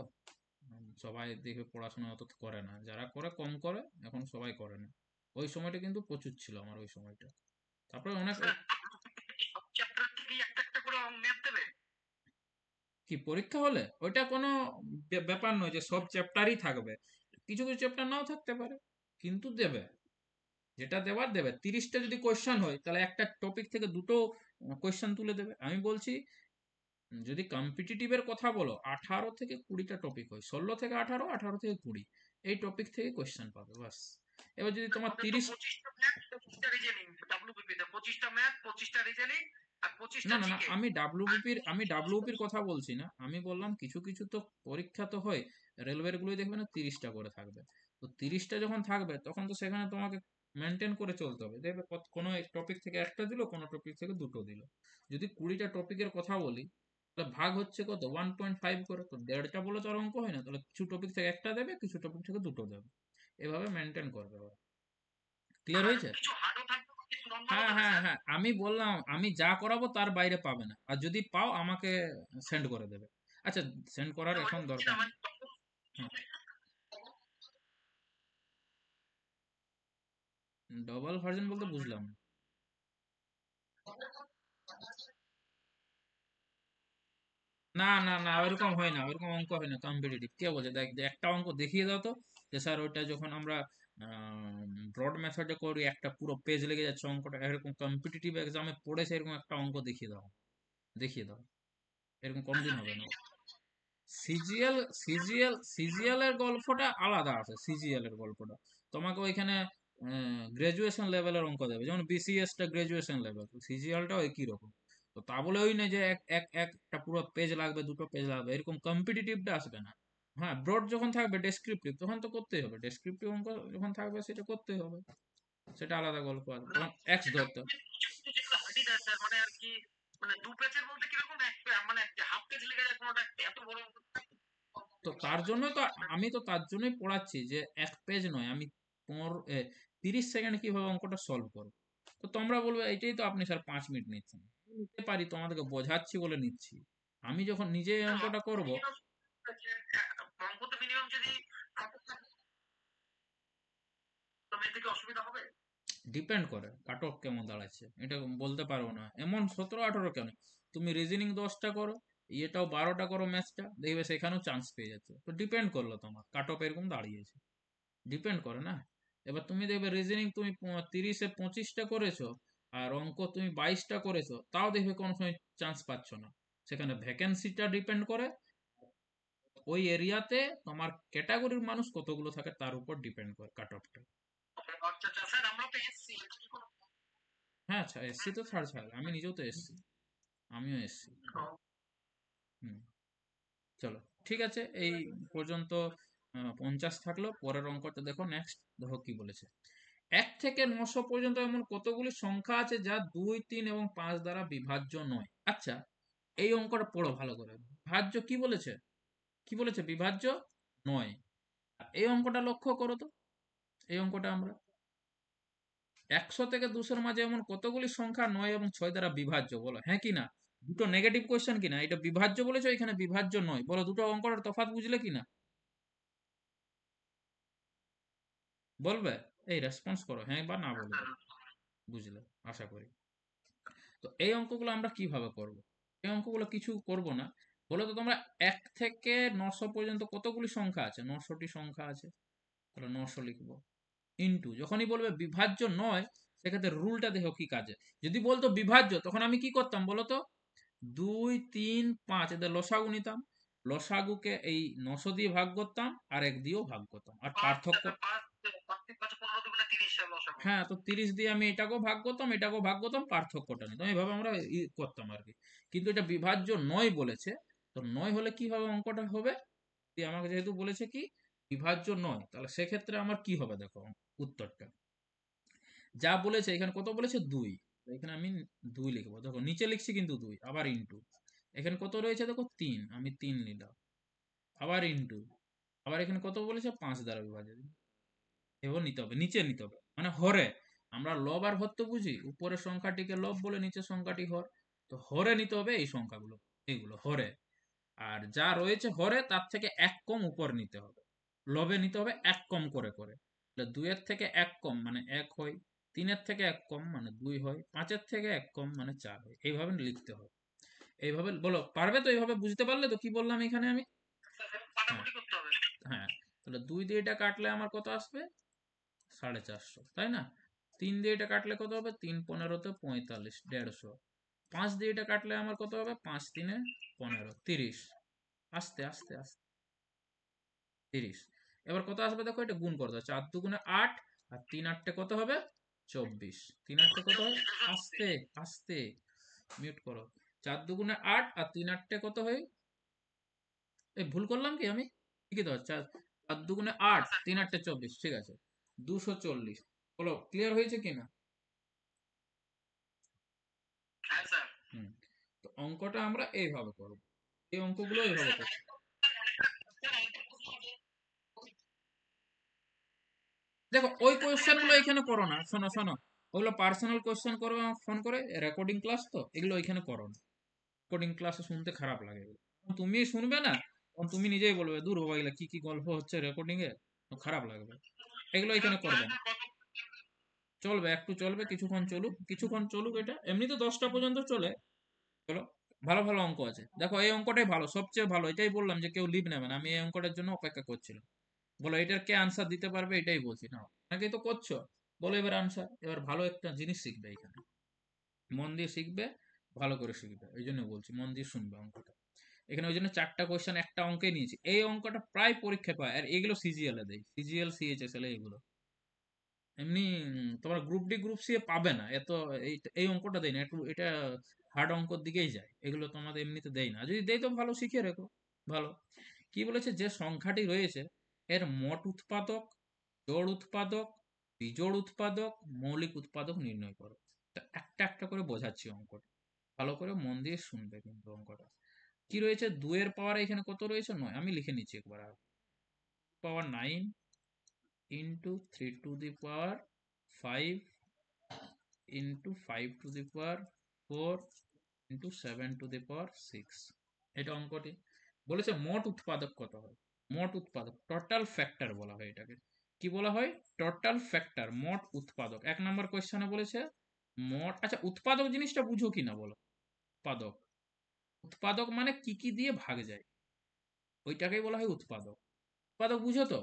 সবাই দেখে পড়াশোনা অত করে না, যারা করে কম করে, এখন সবাই করে না। ওই সময়টা কিন্তু প্রচুর ছিল আমার, ওই সময়টা। তারপরে অনেক সব চ্যাপ্টার থেকে একটা একটা করে ম্যাথ দেবে? কি পরীক্ষা হলে ওইটা কোনো ব্যাপার নয় যে সব চ্যাপ্টারই থাকবে, কিছু কিছু চ্যাপ্টার নাও থাকতে পারে, কিন্তু দেবে। যেটা দেওয়ার দেবে। 30টা যদি কোয়েশ্চেন হয় তাহলে একটা টপিক থেকে দুটো কোয়েশ্চেন তুলে দেবে। আমি বলছি যদি কম্পিটিটিভের কথা বলো, 18 থেকে 20টা টপিক হয়, 16 থেকে 18, 18 থেকে 20, এই টপিক থেকে কোয়েশ্চেন পাবে বাস। এবার যদি তোমার আমাদের তো 30, 25টা ম্যাথ, 25টা রিজনিং, ডব্লিউবিপি তে 25টা ম্যাথ, 25টা রিজনিং আর না 25টা না না, জিকে। আমি ডাব্লিউবিপির কথা বলছি না, আমি বললাম কিছু কিছু তো পরীক্ষা তো হয়, রেলওয়ের গুলোই দেখবে না 30টা করে থাকবে। তো 30টা যখন থাকবে তখন তো সেখানে তোমাকে মেনটেন করে চলতে হবে। দেখবে কোনো টপিক থেকে একটা দিল, কোনো টপিক থেকে দুটো দিল। যদি 20টা টপিকের কথা বলি, তাহলে ভাগ হচ্ছে কত? 1.5 করে। তো 1.5টা বলে তো আর অঙ্ক হয় না। তাহলে কিছু টপিক থেকে একটা দেবে, কিছু টপিক থেকে দুটো দেবে। এভাবে মেনটেন করবে। ক্লিয়ার হয়েছে? কিছু হার্ডও থাকবে, কিছু নরমালও হ্যাঁ হবে হ্যাঁ স্যার। হ্যাঁ, আমি বললাম আমি যা করাবো তার বাইরে পাবে না, আর যদি পাও আমাকে সেন্ড করে দেবে। আচ্ছা, সেন্ড করার এখন ওইটা দরকার আমার নেই। হ্যাঁ, ডবল ভার্জন বলতে বুঝলাম না। না না না, ওইরকম হয় না, ওইরকম অঙ্ক হয় না কম্পিটিটিভ। কে বলছে? দেখ দেখ, একটা অঙ্ক দেখিয়ে দাও তো, যে স্যার ওইটা যখন আমরা ব্রড মেথডে করি একটা পুরো পেজ লেগে যাচ্ছে অঙ্কটা, এরকম কম্পিটিটিভ এক্সামে পড়েছে এরকম একটা অঙ্ক দেখিয়ে দাও, দেখিয়ে দাও। এরকম কোনোদিন হবে না। সিজিএল এর গল্পটা আলাদা আছে। সিজিএল এর গল্পটা তোমাকে ওইখানে গ্রাজুয়েশন লেভেলের অঙ্ক দেবে, যেমন বিসিএস টা গ্রাজুয়েশন লেভেল, সিজিএলটাও একই রকম। তো তা বলে ওই নয় যে একটা পুরো পেজ লাগবে, দুটো পেজ লাগবে, এরকম কম্পিটিটিভটা আসবে না। হ্যাঁ, ব্রড যখন থাকবে ডেসক্রিপটিভ তখন তো করতেই হবে, ডেসক্রিপটিভ অঙ্ক যখন থাকবে সেটা করতেই হবে, সেটা আলাদা গল্প আছে। তখন এক্স ধরতে হবে। স্যার মানে আর কি, মানে দু পেজের বলতে কিরকম, মানে হাফ পেজ লেগে যায় কোনোটা, এত বড়। তো তার জন্যই তো, আমি তো তার জন্যই পড়াচ্ছি যে এক পেজ নয়, আমি 30 সেকেন্ডে কিভাবে অঙ্কটা সলভ করবো। তো তোমরা বলবে এটাই তো আপনি স্যার 5 মিনিট নিচ্ছেন। নিতে পারি, তোমাদেরকে বোঝাচ্ছি বলে নিচ্ছি। আমি যখন নিজে এই অঙ্কটা করব, অঙ্ক তো মিনিমাম যদি থেকে অসুবিধা হবে। ডিপেন্ড করে কাট অফ কেমন দাঁড়াচ্ছে, এটা বলতে পারবো না। এমন 17-18 কেন, তুমি রিজনিং 10টা করো, এটাও 12টা করো, ম্যাথসটা দেখবে সেখানেও চান্স পেয়ে যাচ্ছে। তো ডিপেন্ড করলো তোমার কাট অফ এরকম দাঁড়িয়েছে, ডিপেন্ড করে না। এবার তুমি দেখবে রিজনিং তুমি 30-এ 25টা করেছো, আর অঙ্ক তুমি 22টা করেছো, তাও দেখবে কোনো সময় চান্স পাচ্ছ না। সেখানে ভ্যাকেন্সিটা ডিপেন্ড করে, ওই এরিয়াতে তোমার ক্যাটাগরির মানুষ কতগুলো থাকে তার উপর ডিপেন্ড করে কাট অফটা। আচ্ছা আচ্ছা স্যার, আমরা তো এসছি। হ্যাঁ আচ্ছা, এসসি তো ছাড় ছাড়, আমি নিজেও তো এসসি, আমিও এসসি। হুম, চলো ঠিক আছে, এই পর্যন্ত 50 থাকলো। পরের অঙ্কটা দেখো, নেক্সট দেখো কি বলেছে। 1 থেকে 900 পর্যন্ত এমন কতগুলি সংখ্যা আছে যা 2, 3 এবং 5 দ্বারা বিভাজ্য নয়। আচ্ছা, এই অঙ্কটা পড়ো ভালো করে। বিভাজ্য কি বলেছে? কি বলেছে? বিভাজ্য নয়। আর এই অঙ্কটা লক্ষ্য করো তো, এই অঙ্কটা আমরা 100 থেকে 200-এর মাঝে এমন কতগুলি সংখ্যা 9 এবং 6 দ্বারা বিভাজ্য, বলো হ্যাঁ কি না। দুটো নেগেটিভ কোয়েশ্চেন কিনা, এটা বিভাজ্য বলেছো, এখানে বিভাজ্য নয়, বলো দুটো অঙ্কটার তফাৎ বুঝলে কিনা, বলবে? এই রেসপন্স করো, হ্যাঁ বা না বলবে। বুঝলে, আশা করি। তো এই অঙ্কগুলো আমরা কিভাবে করব? এই অঙ্কগুলো কিছু করব না। বলো তো তোমরা, 1 থেকে 900 পর্যন্ত কতগুলি সংখ্যা আছে? 900টি সংখ্যা আছে। তাহলে 900 লিখবো, ইন্টু যখনই বলবে বিভাজ্য নয়, সেক্ষেত্রে রুলটা দেখো কি কাজে। যদি বলতো বিভাজ্য, তখন আমি কি করতাম বলো তো? 2, 3, 5 এদের লসাগু নিতাম, লসাগুকে এই 900 দিয়ে ভাগ করতাম, আর 1 দিয়েও ভাগ করতাম, আর পার্থক্য। হ্যাঁ, তো 30 দিয়ে আমি এটাকেও ভাগ করতাম, এটাকেও ভাগ করতাম, পার্থক্যটা নিতাম, এইভাবে আমরা করতাম আর কি। কিন্তু এটা বিভাজ্য নয় বলেছে, তো নয় হলে কিভাবে অঙ্কটা হবে? আমাকে যেহেতু বলেছে কি বিভাজ্য নয়, তাহলে সেক্ষেত্রে আমার কি হবে দেখো উত্তরটা। যা বলেছে এখানে কত বলেছে? 2। এখানে আমি 2 লিখবো, দেখো নিচে লিখছি কিন্তু 2, আবার ইন্টু। এখানে কত রয়েছে দেখো 3, আমি 3 নিলাম, আবার ইন্টু। আবার এখানে কত বলেছে? 5 দ্বারা বিভাজ্য। এবার নিতে হবে, নিচে নিতে হবে, মানে হরে। আমরা লব আর হর তো বুঝি, উপরের সংখ্যাটিকে লব বলে, নিচের সংখ্যাটি হর। তো হরে নিতে হবে এই সংখ্যাগুলো, এইগুলো হরে। আর যা রয়েছে হরে তার থেকে 1 কম উপর নিতে হবে, লবে নিতে হবে 1 কম করে করে। 2-এর থেকে 1 কম মানে 1 হয়, 3-এর থেকে 1 কম মানে 2 হয়, 5-এর থেকে 1 কম মানে 4 হয়। এইভাবে লিখতে হবে। এইভাবে বলো, পারবে তো? এইভাবে বুঝতে পারলে তো কি বললাম এখানে আমি? হ্যাঁ হ্যাঁ, তাহলে 2 দিয়ে এটা কাটলে আমার কত আসবে? 450, তাই না? 3 দিয়ে এটা কাটলে কত হবে? 3×15 45, 150। 5 দিয়ে এটা কাটলে আমার কত হবে? 5×3 = 15, 30। আস্তে আস্তে আস্তে, 30। এবার কত আসবে দেখো, এটা গুণ করতে হবে, 4×2 = 8, আর 3×8 কত হবে? 24। 3×8 কত হয়? আস্তে আস্তে, মিউট করো। 4×2 = 8, আর 3×8 কত হয়? এই ভুল করলাম কি আমি? ঠিকই তো, 4×2 = 8, 3×8 = 24, ঠিক আছে, 240। বলো ক্লিয়ার হয়েছে কিনা? হুম, তো অঙ্কটা আমরা এইভাবে করব, এই অঙ্কগুলো এইভাবে করব। দেখো ওই কোয়েশ্চেন গুলো এখানে করো না, শোনো শোনো, ওগুলো পার্সোনাল কোয়েশ্চেন করবে আমাকে ফোন করে, রেকর্ডিং ক্লাস তো, এগুলো এখানে করো না। রেকর্ডিং ক্লাসে শুনতে খারাপ লাগে এগুলো। তুমি শুনবে না, তখন তুমি নিজেই বলবে দূর বাবা এগুলা কি কি গল্প হচ্ছে রেকর্ডিং এ, তো খারাপ লাগবে। এগুলো এখানে করবে না। চলবে, একটু চলবে, কিছুক্ষণ চলুক, কিছুক্ষণ চলুক, এটা এমনি তো 10টা পর্যন্ত চলে। চলো, ভালো ভালো অঙ্ক আছে, দেখো এই অঙ্কটাই ভালো, সবচেয়ে ভালো, এটাই বললাম যে কেউ লিভ নেবে না, আমি এই অঙ্কটার জন্য অপেক্ষা করছিলাম। বলো এটার কে আনসার দিতে পারবে, এটাই বলছি না, নাকি তো করছো, বলো এবার আনসার, এবার ভালো একটা জিনিস শিখবে এখানে, মন দিয়ে শিখবে, ভালো করে শিখবে, এই জন্য বলছি মন দিয়ে শুনবে অঙ্কটা। এখানে ওই জন্য 4টা কোয়েশ্চেন একটা অঙ্কে নিয়েছি, এই অঙ্কটা প্রায় পরীক্ষায় পায়, আর এগুলো সিজিএল এ দেয়, সিজিএল সিএইচএসএল এগুলো এমনি তোমার গ্রুপ ডি গ্রুপ সি এ পাবে না এত। এই এই অঙ্কটা দেয় না, একটু এটা হার্ড অঙ্কর দিকেই যায়, এগুলো তোমাদের এমনিতে দেয় না, যদি দেয় তো ভালো, শিখে রেখো। ভালো, কি বলেছে, যে সংখ্যাটি রয়েছে এর মোট উৎপাদক, জোড় উৎপাদক, বিজোড় উৎপাদক, মৌলিক উৎপাদক নির্ণয় করো। তা একটা একটা করে বোঝাচ্ছি অঙ্কটা, ভালো করে মন দিয়ে শুনবে কিন্তু অঙ্কটা। কি রয়েছে, 2 এর পাওয়ার এখানে কত রয়েছে, 9, আমি লিখে নিচ্ছি একবার, power 9 into 3 to the power 5 into 5 to the power 4 into 7 to the power 6। এটা অঙ্কটি বলেছে মোট উৎপাদক কত হয়, মোট উৎপাদক, টোটাল ফ্যাক্টর বলা হয় এটাকে, কি বলা হয়, টোটাল ফ্যাক্টর, মোট উৎপাদক। 1 নম্বর কোয়েশ্চনে বলেছে মোট, আচ্ছা উৎপাদক জিনিসটা বুঝো কি না বলো, উৎপাদক, উৎপাদক মানে কি কি দিয়ে ভাগ যায়, ওইটাকেই বলা হয় উৎপাদক। উৎপাদক বুঝো তো,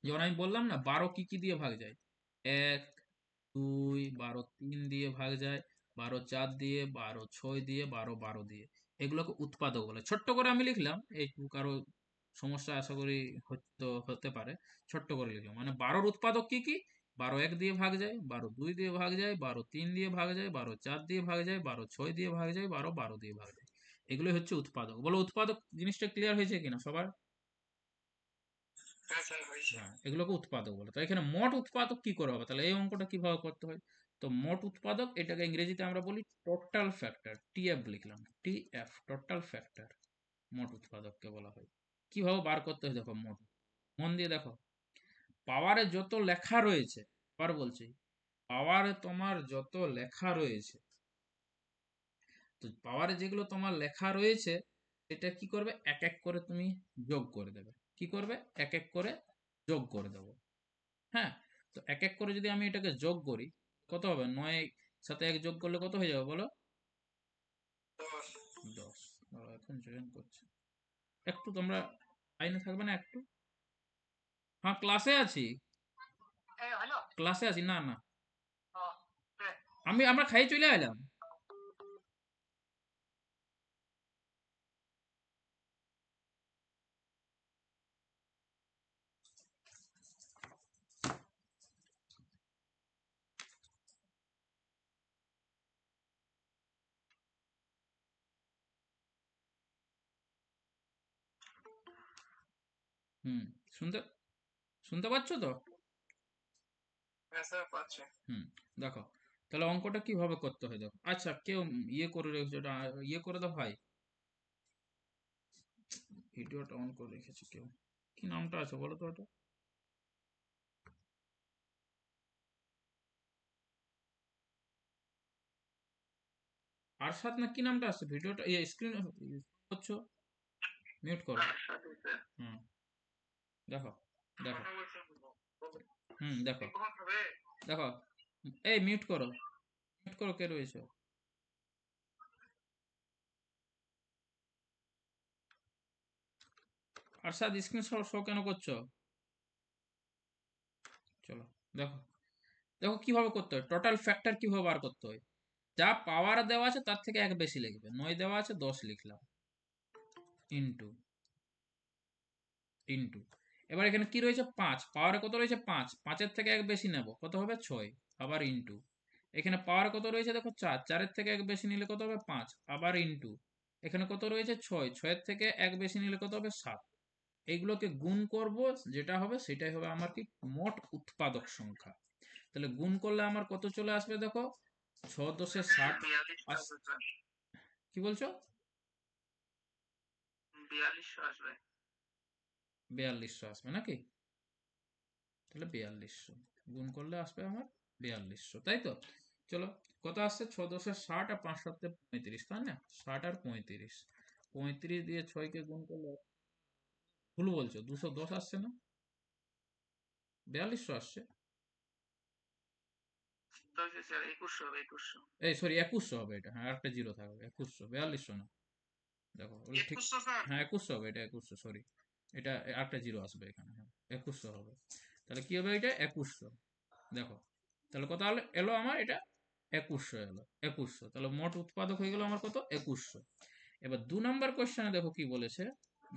যেমন আমি বললাম না 12 কি কি দিয়ে ভাগ যায়, 1 2, 12 3 দিয়ে ভাগ যায়, 12 4 দিয়ে, 12 6 দিয়ে, 12 12 দিয়ে, এগুলোকে উৎপাদক বলে। ছোট্ট করে আমি লিখলাম, একটু কারো সমস্যা আশা করি হয়তো হতে পারে, ছোট্ট করে লিখলাম, মানে 12-র উৎপাদক কি কি, 12 1 দিয়ে ভাগ যায়, 12 2 দিয়ে ভাগ যায়, 12 3 দিয়ে ভাগ যায়, 12 4 দিয়ে ভাগ যায়, 12 6 দিয়ে ভাগ যায়, 12 12 দিয়ে ভাগ যায়, এগুলোই হচ্ছে উৎপাদক। বলো উৎপাদক জিনিসটা ক্লিয়ার হয়েছে কিনা সবার? হ্যাঁ স্যার হয়েছে। হ্যাঁ, এগুলোকে উৎপাদক বলে। তো এখানে মোট উৎপাদক কি করে হবে, তাহলে এই অঙ্কটা কিভাবে করতে হয়, তো মোট উৎপাদক এটাকে ইংরেজিতে আমরা বলি টোটাল ফ্যাক্টর, টিএফ লিখলাম, টিএফ টোটাল ফ্যাক্টর, মোট উৎপাদককে বলা হয়। কিভাবে বার করতে হয় দেখো, মোট, মন দিয়ে দেখো, পাওয়ারে যত লেখা রয়েছে, আবার বলছি, পাওয়ারে তোমার যত লেখা রয়েছে, তো পাওয়ারে যেগুলো তোমার লেখা রয়েছে এটা কি করবে, এক এক করে তুমি যোগ করে দেবে, কি করবে, এক এক করে যোগ করে দেবো। হ্যাঁ, তো এক এক করে যদি আমি এটাকে যোগ করি, কত হবে, 9 সাথে 1 যোগ করলে কত হয়ে যাবে বলো, 10। এখন জয়েন করছে, একটু তোমরা লাইনে থাকবে না একটু, হ্যাঁ ক্লাসে আছি, ক্লাসে আছি, না না, আমরা খাই চলে এলাম। হুম, শুনতে শুনতে পাচ্ছ তো? হ্যাঁ স্যার পাচ্ছে। হুম, দেখো, তাহলে অঙ্কটা কিভাবে করতে হয় দেখো, আচ্ছা কেউ ইয়ে করে রেখেছো, ওটা ইয়ে করে দাও ভাই, ভিডিওটা অন করে রেখেছে কেউ, কি নামটা আছে বলো তো ওটা, আরশাদ না কি নামটা আছে, ভিডিওটা ইয়ে স্ক্রিন করছো, মিউট করো। আরশাদ স্যার। হুম, দেখো, দেখো, কথা বলছেন হুম দেখো, কখন হবে? দেখো, এই মিউট করো, মিউট করো, কে রয়েছে, আরশাদ স্ক্রিন শো শো কেন করছো, চলো, দেখো, দেখো কিভাবে করতে হয়, টোটাল ফ্যাক্টর কিভাবে বার করতে হয়, যা পাওয়ার দেওয়া আছে তার থেকে এক বেশি লিখবে, 9 দেওয়া আছে 10 লিখলাম, ইন্টু, ইন্টু, এবার এখানে কি রয়েছে 5, পাওয়ারে কত রয়েছে 5, 5-এর থেকে এক বেশি নেব কত হবে 6, আবার ইন্টু, এখানে পাওয়ার কত রয়েছে দেখো 4, 4-এর থেকে এক বেশি নিলে কত হবে 5, আবার ইন্টু, এখানে কত রয়েছে 6, 6-এর থেকে এক বেশি নিলে কত হবে 7, এইগুলোকে গুণ করব, যেটা হবে সেটাই হবে আমার কি মোট উৎপাদক সংখ্যা। তাহলে গুণ করলে আমার কত চলে আসবে দেখো, 6 10 60, 4200 আস, আসবে স্যার। কি বলছো, 4200 আসবে। 4200 আসবে নাকি, তাহলে 4200 গুণ করলে আসবে আমার 4200, তাই তো? চলো, কত আসছে? 6 10 60 আর 5 7 35, তাই না? 60 আর 35, 35 দিয়ে 6 কে গুণ করলে, ভুল বলছো, 210 আসছে না, 4200 আসছে। তো স্যার 2100 হবে, 2100। এই সরি, 2100 হবে এটা, হ্যাঁ একটা জিরো থাকবে, 2100, 4200 না। দেখো ওটা ঠিক, 2100 স্যার। হ্যাঁ 2100 হবে, এটা 2100, সরি, এটা একটা জিরো আসবে এখানে, হ্যাঁ 2100 হবে। তাহলে কি হবে এটা? 2100। দেখো, তাহলে কত হলো, এলো আমার এটা 2100 এলো, 2100, তাহলে মোট উৎপাদক হয়ে গেল আমার কত? 2100। এবার 2 নম্বর কোশ্চেনে দেখো কি বলেছে,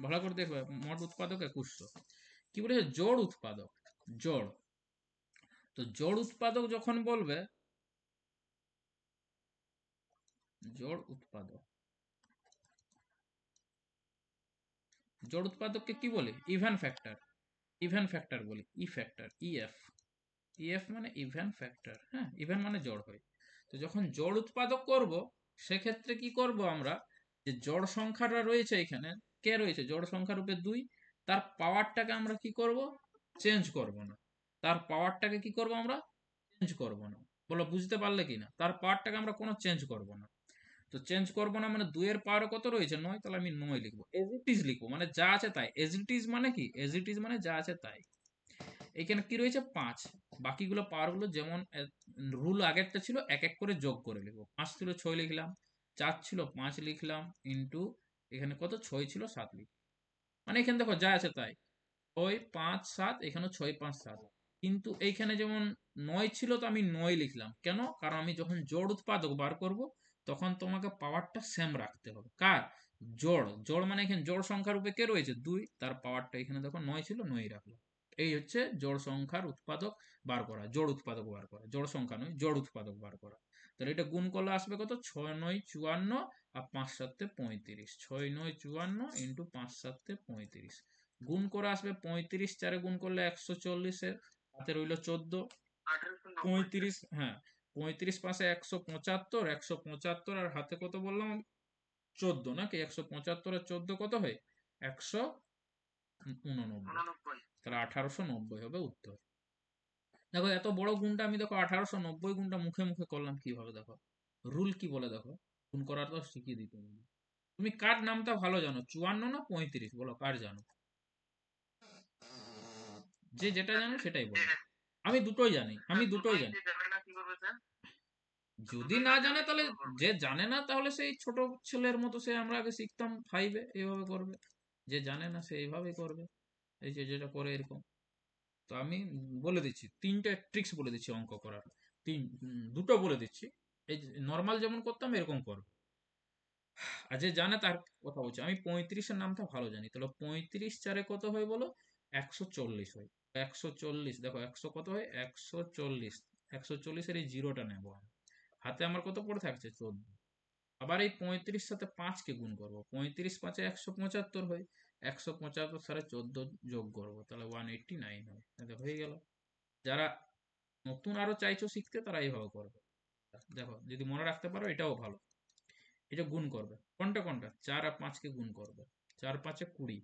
ভালো করে দেখবে, মোট উৎপাদক 2100, কি বলেছে? জোড় উৎপাদক, জোড়। তো জোড় উৎপাদক যখন বলবে, জোড় উৎপাদক, জোড় উৎপাদককে কি বলে? ইভেন ফ্যাক্টর, ইভেন ফ্যাক্টর বলি, ই ফ্যাক্টর, ইএফ, ইএফ মানে ইভেন ফ্যাক্টর, হ্যাঁ ইভেন মানে জোড় হয়। তো যখন জোড় উৎপাদক করব, সেক্ষেত্রে কি করব আমরা, যে জোড় সংখ্যাটা রয়েছে এখানে, কে রয়েছে জোড় সংখ্যা রূপে 2, তার পাওয়ারটাকে আমরা কি করব? চেঞ্জ করব না। তার পাওয়ারটাকে কি করব আমরা? চেঞ্জ করব না। বলো বুঝতে পারলে কি না? তার পাওয়ারটাকে আমরা কোনো চেঞ্জ করব না। তো চেঞ্জ করব না মানে 2 এর পাওয়ার কত রয়েছে? 9, তাহলে আমি 9 লিখবো, এজ ইট ইজ লিখবো, মানে যা আছে তাই। এজ ইট ইজ মানে কি? এজ ইট ইজ মানে যা আছে তাই। এখানে কি রয়েছে? 5, বাকিগুলো পাওয়ার গুলো যেমন রুল আগেরটা ছিল, এক এক করে যোগ করে লিখবো। 5 ছিল 6 লিখলাম, 4 ছিল 5 লিখলাম, ইন্টু এখানে কত? 6 ছিল 7 লিখলাম। মানে এখানে দেখো যা আছে তাই, 6 5 7, এখানে 6 5 7। কিন্তু এইখানে যেমন 9 ছিল, তো আমি 9 লিখলাম, কেন? কারণ আমি যখন জোড় উৎপাদক বার করব, তখন তোমাকে পাওয়ারটা সেম রাখতে হবে। কার? জোড়, জোড় মানে এখানে জোড় সংখ্যার রূপে কে রয়েছে? 2, তার পাওয়ারটা এখানে দেখো 9 ছিল, 9 রাখলাম। এই হচ্ছে জোড় সংখ্যার উৎপাদক বার করা, জোড় উৎপাদক বার করা, জোড় সংখ্যা নয়, জোড় উৎপাদক বার করা। তাহলে এটা গুণ করলে আসবে কত? 6 9 54 আর 5 7 35, 6 9 54 ইন্টু 5 7 35, গুণ করে আসবে 35, 4 গুণ করলে 140, এর হাতে রইল 14, 1890 স্যার। 35, হ্যাঁ 35 পাশে 175, 175 আর হাতে কত বললাম? 14 নাকি? 175 আর 14 কত হয়? 189, 89। তাহলে 1890 হবে উত্তর। দেখো এত বড় গুণটা আমি, দেখো 1890 গুণটা মুখে মুখে করলাম কিভাবে, দেখো রুল কি বলে, দেখো গুণ করার তো শিখিয়ে দিতে হবে। তুমি কার নামটা ভালো জানো, 54 না 35? বলো কার জানো, যে যেটা জানো সেটাই বলো। আমি দুটোই জানি, আমি দুটোই দুটোই জানি। যে যাবে না কি করবে স্যার? যদি দুটোই না না জানে, জানলে কি তাহলে করে করবে? যে জানে না, তাহলে সেই ছোট ছেলের মতো, সে আমরা আগে শিখতাম 5-এ, এইভাবে করবে। যে জানে না সে এইভাবেই করবে, এই যে যেটা করে এরকম। তো আমি বলে দিচ্ছি, 3টে ট্রিক্স বলে দিচ্ছি অঙ্ক করার, দুটো বলে দিচ্ছি। এই নর্মাল যেমন করতাম এরকম করবে। আর যে জানে তার কথা বলছি, আমি 35-এর নামটা ভালো জানি, তাহলে 35 4-এ কত হয় বলো? 140 হয়। 140, দেখো 100 কত হয়? 140, 140-এর এই জিরোটা নেবো আমি। হাতে আমার কত পড়ে থাকছে? 14। আবার এই 35 সাথে 5 কে গুণ করবো, 35 5-এ 175 হয়, 175 সাথে 14 যোগ করবো, তাহলে 189 হয়। দেখো হয়ে গেল। যারা নতুন আরো চাইছো শিখতে, তারা এইভাবে করবে। দেখো যদি মনে রাখতে পারো এটাও ভালো। এটা গুণ করবে, কোনটা কোনটা? 4 আর 5 কে গুণ করবে, 4 5-এ 20,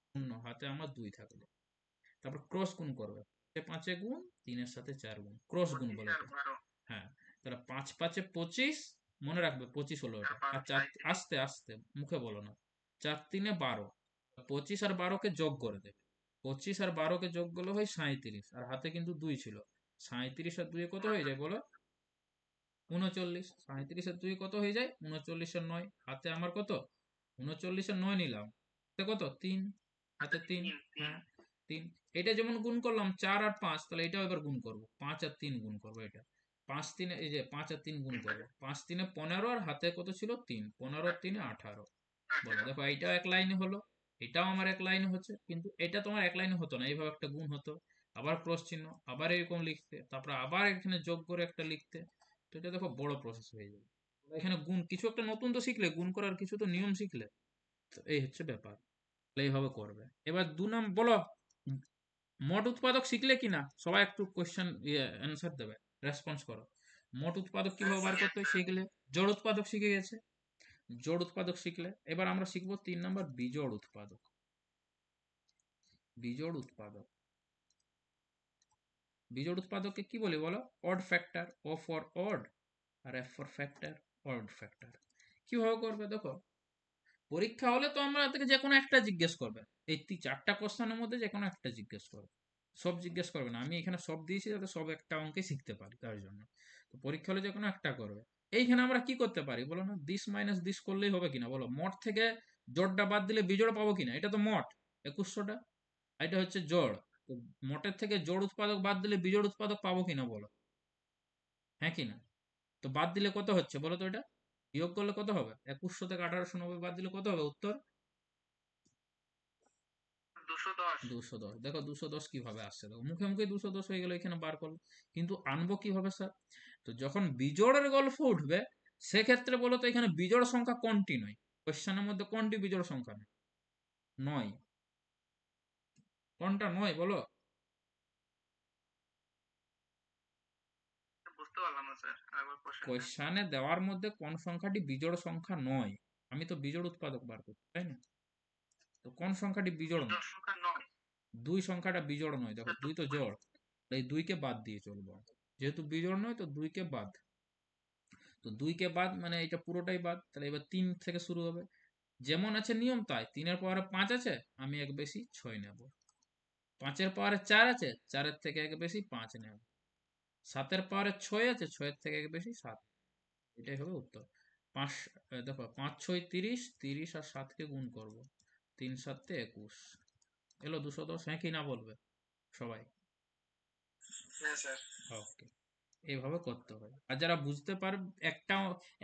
শূন্য, হাতে আমার 2 থাকবে। তারপর ক্রস গুণ করবে, 5-এ গুণ, 3-এর সাথে 4 গুণ, ক্রস গুণ 25 বলে আর এটা। 12 হ্যাঁ, তাহলে 5 5-এ 25, মনে রাখবে 25 হলো আর এটা। আর 12 4, 37। আস্তে আস্তে মুখে বলো না, 4 3-এ 12, 25 আর 12-কে যোগ করে দেবে, 25 আর 12-কে যোগ করলে হয় 37, আর হাতে কিন্তু 2 ছিল, 37 আর 2-এ কত হয়ে যায় 39। বলো? 39, 37 আর 2 কত হয়ে যায়? 39 আর 9, হাতে আমার কত? 39 আর 9 নিলাম, হাতে কত? 3, আচ্ছা হাতে 3, 3 3। হ্যাঁ 3। এটা যেমন গুণ করলাম 4 আর 5, তাহলে এটাও এবার গুণ করব, 5 আর 3 গুণ করবো এটা, 5 3, এই যে 5 আর 3 গুণ করবো, 5 3-এ 15, আর হাতে কত ছিল? 3, 15 আর 3-এ 18। বলো, 18। দেখো এইটাও এক লাইনে হলো, এটাও আমার এক লাইনে হচ্ছে, কিন্তু এটা তোমার এক লাইনে হতো না, এইভাবে একটা গুণ হতো, আবার ক্রস চিহ্ন, আবার এরকম লিখতে, তারপর আবার এখানে যোগ করে একটা লিখতে। তো এটা দেখো বড় প্রসেস হয়ে যাবে। এখানে গুণ কিছু একটা নতুন তো শিখলে, গুণ করার কিছু তো নিয়ম শিখলে। তো এই হচ্ছে ব্যাপার, তাহলে এইভাবে করবে। এবার 2 নাম বলো, মোট উৎপাদক শিখলে কিনা সবাই, একটু কোয়েশ্চেন অ্যান্সার দেবে, রেসপন্স করো। মোট উৎপাদক কিভাবে বার করতে হয় শিখলে, জোড় উৎপাদক শিখে গেছে, জোড় উৎপাদক শিখলে, এবার আমরা শিখবো 3 নম্বর বিজোড় উৎপাদক। বিজোড় উৎপাদক, বিজোড় উৎপাদককে কি বলি বলো? Odd factor. O for odd আর F for factor, odd factor. কিভাবে করবে দেখো, পরীক্ষা হলে তো আমরা থেকে যে কোনো একটা জিজ্ঞেস করবে, এই 4টা কোশ্চেনের মধ্যে যে কোনো একটা জিজ্ঞেস করবে, সব জিজ্ঞেস করবে না। আমি এখানে সব দিয়েছি যাতে সব একটা অঙ্কে শিখতে পারি, তার জন্য। তো পরীক্ষা হলে যে কোনো একটা করবে। এইখানে আমরা কি করতে পারি বলো না, দিস মাইনাস দিস করলেই হবে কিনা বলো? মোট থেকে জোড়টা বাদ দিলে বিজোড় পাবো কিনা? এটা তো মোট 2100টা, এটা হচ্ছে জোড়। তো মোটের থেকে জোড় উৎপাদক বাদ দিলে বিজোড় উৎপাদক পাবো কিনা বলো? হ্যাঁ কিনা? তো বাদ দিলে কত হচ্ছে বলো তো? এটা বিয়োগ করলে কত হবে? 2100 থেকে 1890 বাদ দিলে কত হবে উত্তর? 210। 210। দেখো 210 কিভাবে আসছে, দেখো মুখে মুখে 210 হয়ে গেল, এখানে বার করলো। কিন্তু আনবো কিভাবে স্যার? তো যখন বিজোড়ের গল্প উঠবে, সেক্ষেত্রে বলো তো এখানে বিজোড় সংখ্যা কোনটি নয়? কোশ্চেনের মধ্যে কোনটি বিজোড় সংখ্যা নয়? নয়। কোনটা নয় বলো? বুঝতে পারলাম না স্যার, আরেকবার কোশ্চেনটা। কোশ্চেনে দেওয়ার মধ্যে কোন সংখ্যাটি বিজোড় সংখ্যা নয়? আমি তো বিজোড় উৎপাদক বার করছি, তাই না? তো কোন সংখ্যাটি বিজোড় নয়? বিজোড় সংখ্যা 9। দুই সংখ্যাটা বিজোড় নয়, দেখো স্যার দুই তো জোড়। এই দুইকে বাদ দিয়ে চলবো। যেহেতু বিজোড় নয় তো দুইকে বাদ। তো দুইকে বাদ মানে এটা পুরোটাই বাদ, তাহলে এবার 3 থেকে শুরু হবে। যেমন আছে নিয়ম তাই, 3-এর পাওয়ারে 5 আছে, আমি এক বেশি 6 নেব। 5-এর পাওয়ারে 4 আছে, 4-এর থেকে এক বেশি 5 নেব। 7-এর পাওয়ারে 6 আছে, 6-এর থেকে এক বেশি 7। এটাই হবে উত্তর। 5, দেখো 5 6 30, 30 আর 7কে গুণ করব, 3 7 21 এলো 210। হ্যাঁ কি না বলবে সবাই? হ্যাঁ স্যার। ওকে, এইভাবে করতে হয়। আর যারা বুঝতে পারে, একটা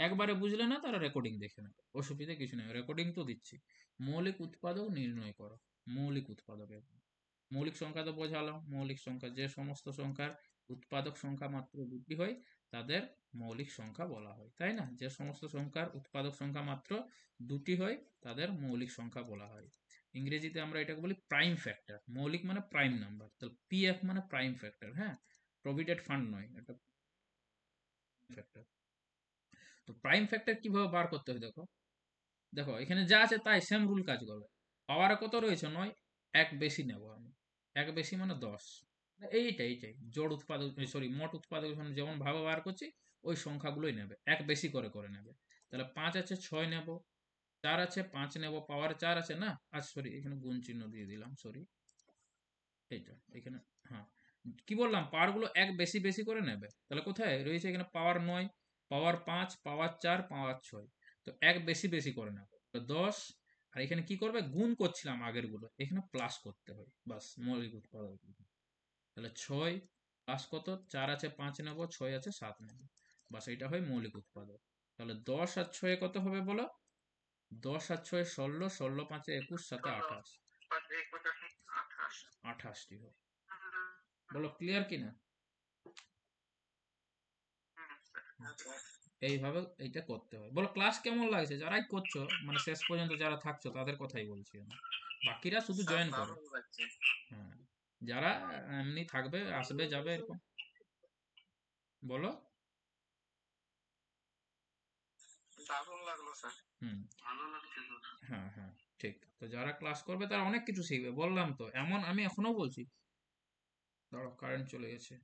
একবারে বুঝলে না, তারা রেকর্ডিং দেখে নেবে, অসুবিধা কিছু নেই, রেকর্ডিং তো দিচ্ছি। মৌলিক উৎপাদক নির্ণয় করো। মৌলিক উৎপাদক, মৌলিক সংখ্যা তো বোঝালাম। মৌলিক সংখ্যা যে সমস্ত সংখ্যার উৎপাদক সংখ্যা মাত্র দুটি হয়, তাদের মৌলিক সংখ্যা বলা হয়, তাই না? যে সমস্ত সংখ্যার উৎপাদক সংখ্যা মাত্র দুটি হয়, তাদের মৌলিক সংখ্যা বলা হয়। ইংরেজিতে আমরা এটাকে বলি প্রাইম ফ্যাক্টর। মৌলিক মানে প্রাইম নাম্বার, তাহলে পিএফ মানে প্রাইম ফ্যাক্টর। হ্যাঁ, প্রভিডেন্ট ফান্ড নয়, এটা ফ্যাক্টর। তো প্রাইম ফ্যাক্টর কিভাবে বার করতে হয় দেখো। দেখো এখানে যা আছে তাই সেম রুল কাজ করবে। পাওয়ারে কত রয়েছে? 9। এক বেশি নেব আমি, এক বেশি মানে 10। এইটাই জোড় উৎপাদক, সরি মোট উৎপাদক যেমন ভাবে বার করছি, ওই সংখ্যাগুলোই নেবে, এক বেশি করে করে নেবে। তাহলে 5 আছে 6 নেব, 4 আছে 5 নেব, পাওয়ারে 4 আছে না, আর সরি এখানে গুণ চিহ্ন দিয়ে দিলাম, সরি। এইটা এখানে, হ্যাঁ, কি বললাম, পাওয়ার গুলো এক বেশি বেশি করে নেবে। তাহলে কোথায় রয়েছে? এখানে পাওয়ার 9, পাওয়ার 5, পাওয়ার 4, পাওয়ার 6। তো এক বেশি বেশি করে নেবে, তো 10। আর এখানে কি করবে? গুণ করছিলাম আগের গুলো, এখানে প্লাস করতে হয়, বাস মৌলিক উৎপাদক। তাহলে 6 প্লাস কত? 4 আছে 5 নেব, 6 আছে 7 নেব, বাস এটা হয় মৌলিক উৎপাদক। তাহলে 10 আর 6 কত হবে বলো? 10 আর 6 16, 16 5 21, 7 16 28। 5 1 28। 28টি হয়। বলো ক্লিয়ার কিনা? আচ্ছা। এইভাবে এইটা করতে হয়। বলো ক্লাস কেমন লাগছে? যারাই করছো, মানে শেষ পর্যন্ত যারা থাকছো, তাদের কথাই বলছি আমি। বাকিরা শুধু স্যার জয়েন করো। দারুণ লাগছে। হ্যাঁ, যারা এমনি থাকবে, আসবে যাবে এরকম, বলো। দারুণ লাগলো স্যার। হুম। ভালো লাগছে তো। হ্যাঁ হ্যাঁ, ঠিক। তো যারা ক্লাস করবে তারা অনেক কিছু শিখবে, বললাম তো। এমন আমি এখনো বলছি। দাঁড়াও, কারেন্ট চলে গেছে।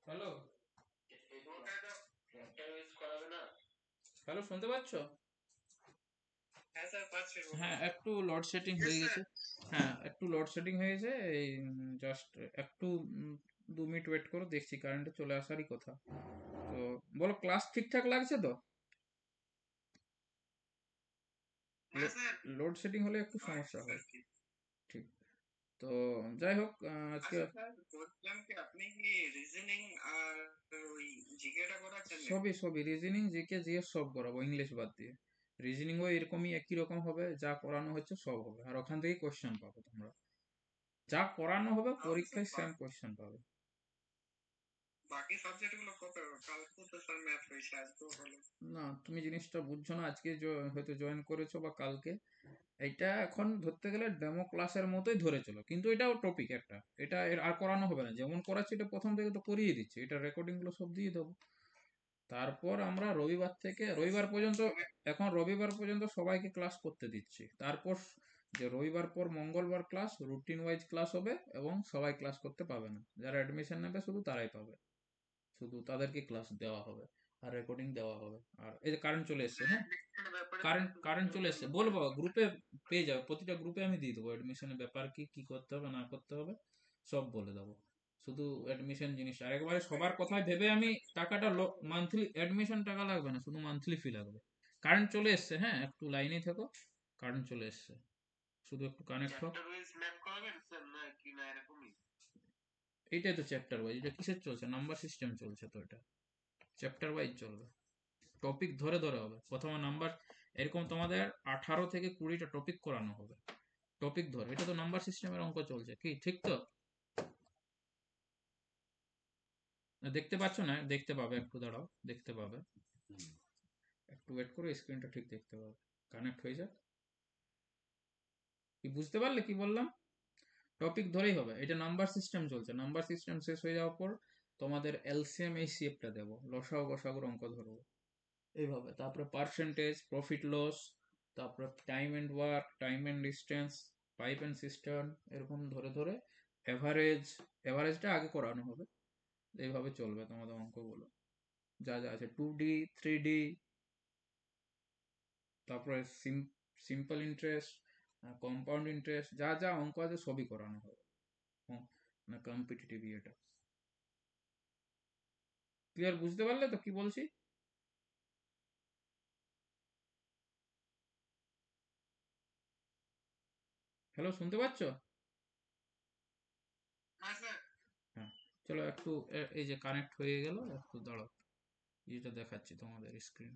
হ্যালো, ওটা তো একটা ইউজ করাবে না। হ্যালো, শুনতে পাচ্ছ? হ্যাঁ স্যার, পাচ্ছি, বলুন। হ্যাঁ, একটু লোডশেডিং Yes, হয়ে sir. গেছে। হ্যাঁ, একটু লোডশেডিং হয়েছে। এই জাস্ট একটু 2 মিনিট ওয়েট করো, দেখছি কারেন্টে চলে আসারই কথা। তো বলো, ক্লাস ঠিকঠাক লাগছে তো? হ্যাঁ স্যার। লোডশেডিং হলে একটু সমস্যা হয়। ঠিক। তো যাই হোক, আজকে আচ্ছা স্যার, বলছিলাম কি আপনি কি রিজনিং আর ওই জিকেটা করাচ্ছেন নাকি? সবই রিজনিং, জিকে, জিএস সব করাবো, ইংলিশ বাদ দিয়ে। রিজনিংও এরকমই একই রকম হবে, যা করানো হচ্ছে সব হবে, আর ওখান থেকেই কোশ্চেন পাবো তোমরা। যা করানো হবে তাহলে স্যার পরীক্ষায় সেম কোশ্চেন পাবে। বাকি সাবজেক্ট গুলো কবে হবে? কালকে তো স্যার ম্যাথ হয়েছে, আজকেও হলো। না, তুমি জিনিসটা বুঝছো না, আজকে হয়তো জয়েন করেছো বা কালকে। এটা এখন ধরতে গেলে ডেমো ক্লাসের মতোই ধরে চলো, কিন্তু এটাও টপিক একটা। এটা এর আর করানো হবে না, যেমন করাচ্ছি এটা প্রথম থেকে তো করিয়ে দিচ্ছি, এটা রেকর্ডিং গুলো সব দিয়ে দেবো। তারপর আমরা রবিবার থেকে রবিবার পর্যন্ত, মানে এখন রবিবার পর্যন্ত সবাইকে ক্লাস করতে দিচ্ছি। তারপর যে রবিবার পর মঙ্গলবার ক্লাস, রুটিন ওয়াইজ ক্লাস হবে, এবং সবাই ক্লাস করতে পাবে না, যারা অ্যাডমিশন নেবে শুধু তারাই পাবে, শুধু তাদেরকে ক্লাস দেওয়া হবে আর রেকর্ডিং দেওয়া হবে। আর এই যে কারেন্ট চলে এসছে, হ্যাঁ, admission ব্যাপারে স্যার কারেন্ট একটু কারেন্ট চলে বলবেন? এসছে, বলবো গ্রুপে পেয়ে যাবে, প্রতিটা গ্রুপে আমি দিয়ে দেবো অ্যাডমিশনের ব্যাপার কি কি করতে হবে না করতে হবে, সব বলে দেবো। শুধু অ্যাডমিশন জিনিস, আর একবারে সবার কথায় ভেবে আমি টাকাটা, মান্থলি অ্যাডমিশন টাকা লাগবে না, শুধু মান্থলি ফি লাগবে। কারেন্ট চলে এসছে, হ্যাঁ, একটু লাইনেই থাকো। কারেন্ট চলে এসছে, শুধু একটু কানেক্ট হোক। চ্যাপ্টার ওয়াইজ ম্যাথ করাবেন স্যার, না কি না এরকমই? এইটাই তো চ্যাপ্টার ওয়াইজ, এটা কিসের চলছে, নাম্বার সিস্টেম চলছে তো, এটা চ্যাপ্টার ওয়াইজ চলবে। টপিক ধরে ধরে হবে, প্রথমে নাম্বার, এরকম তোমাদের 18 থেকে 20টা টপিক করানো হবে, টপিক ধরে। এটা তো নাম্বার সিস্টেমের অঙ্ক চলছে, কি ঠিক তো? না, দেখতে পাচ্ছ না? দেখতে পাবে, একটু দাঁড়াও, দেখতে পাবে। একটু ওয়েট করো, স্ক্রিনটা ঠিক দেখতে পাবে। কানেক্ট হয়ে যাক। কি বুঝতে পারলে কি বললাম? টপিক ধরেই হবে, এটা নাম্বার সিস্টেম চলছে। নাম্বার সিস্টেম শেষ হয়ে যাওয়ার পর তোমাদের এলসিএম এইচসিএফটা দেবো, লসাগু গসাগুর অঙ্ক ধরবো এইভাবে। তারপরে পার্সেন্টেজ, প্রফিট লস, তারপরে time and work, time and distance, pipe and system, এরকম ধরে ধরে এভারেজ, এভারেজটা আগে করানো হবে। এইভাবে চলবে তোমাদের অঙ্কগুলো, যা যা আছে, 2D, 3D, তারপরে সিম্পল ইন্টারেস্ট, কম্পাউন্ড ইন্টারেস্ট, যা যা অঙ্ক আছে সবই করানো হবে। মানে কম্পিটিটিভ ইয়েটা ক্লিয়ার, বুঝতে পারলে তো কি বলছি? হ্যালো, শুনতে পাচ্ছ? হ্যাঁ স্যার। হ্যাঁ, চলো একটু এই যে কানেক্ট হয়ে গেল, একটু দাঁড়াও, যেটা দেখাচ্ছি তোমাদের স্ক্রিন।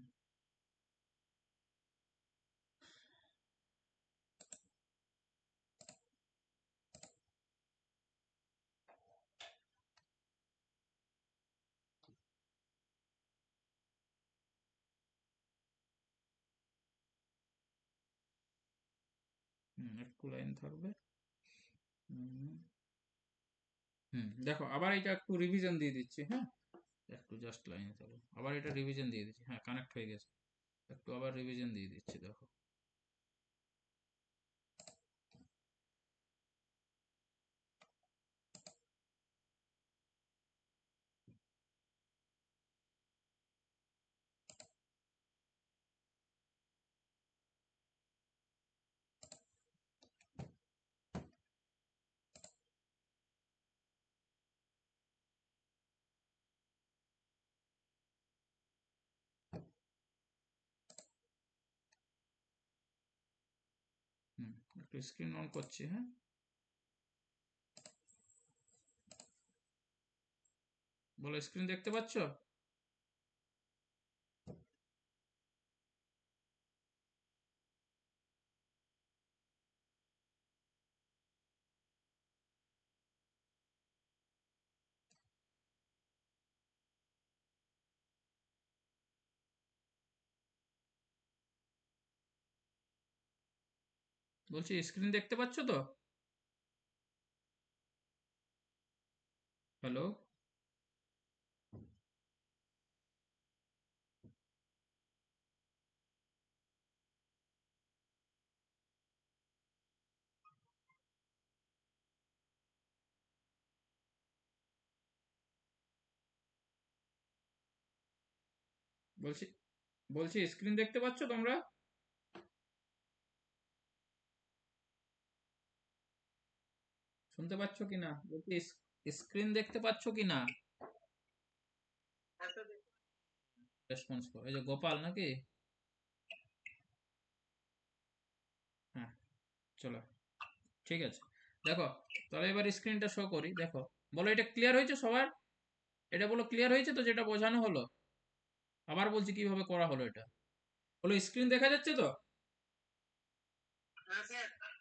একটু লাইন থাকবে। হুম, দেখো, আবার এটা একটু রিভিশন দিয়ে দিচ্ছি, হ্যাঁ, একটু জাস্ট লাইনে থাকো, আবার এটা রিভিশন দিয়ে দিচ্ছি, হ্যাঁ, কানেক্ট হয়ে গেছে। একটু আবার রিভিশন দিয়ে দিচ্ছি, দেখো। একটু স্ক্রিন অন করছি, হ্যাঁ। বলো, স্ক্রিন দেখতে পাচ্ছ? বলছি, স্ক্রিন দেখতে পাচ্ছ তো? হ্যালো। বলছি বলছি স্ক্রিন দেখতে পাচ্ছ তোমরা? শুনতে পাচ্ছ কি না? বলছি স্ক্রিন দেখতে পাচ্ছ কি না? রেসপন্স করো। এই যে গোপাল নাকি? হ্যাঁ, চলো, ঠিক আছে। দেখো, তাহলে এবার স্ক্রিনটা শো করি, দেখো। বলো এটা ক্লিয়ার হয়েছে সবার? এটা বলো ক্লিয়ার হয়েছে তো, যেটা বোঝানো হলো? আবার বলছি কিভাবে করা হলো এটা। বলো স্ক্রিন দেখা যাচ্ছে তো?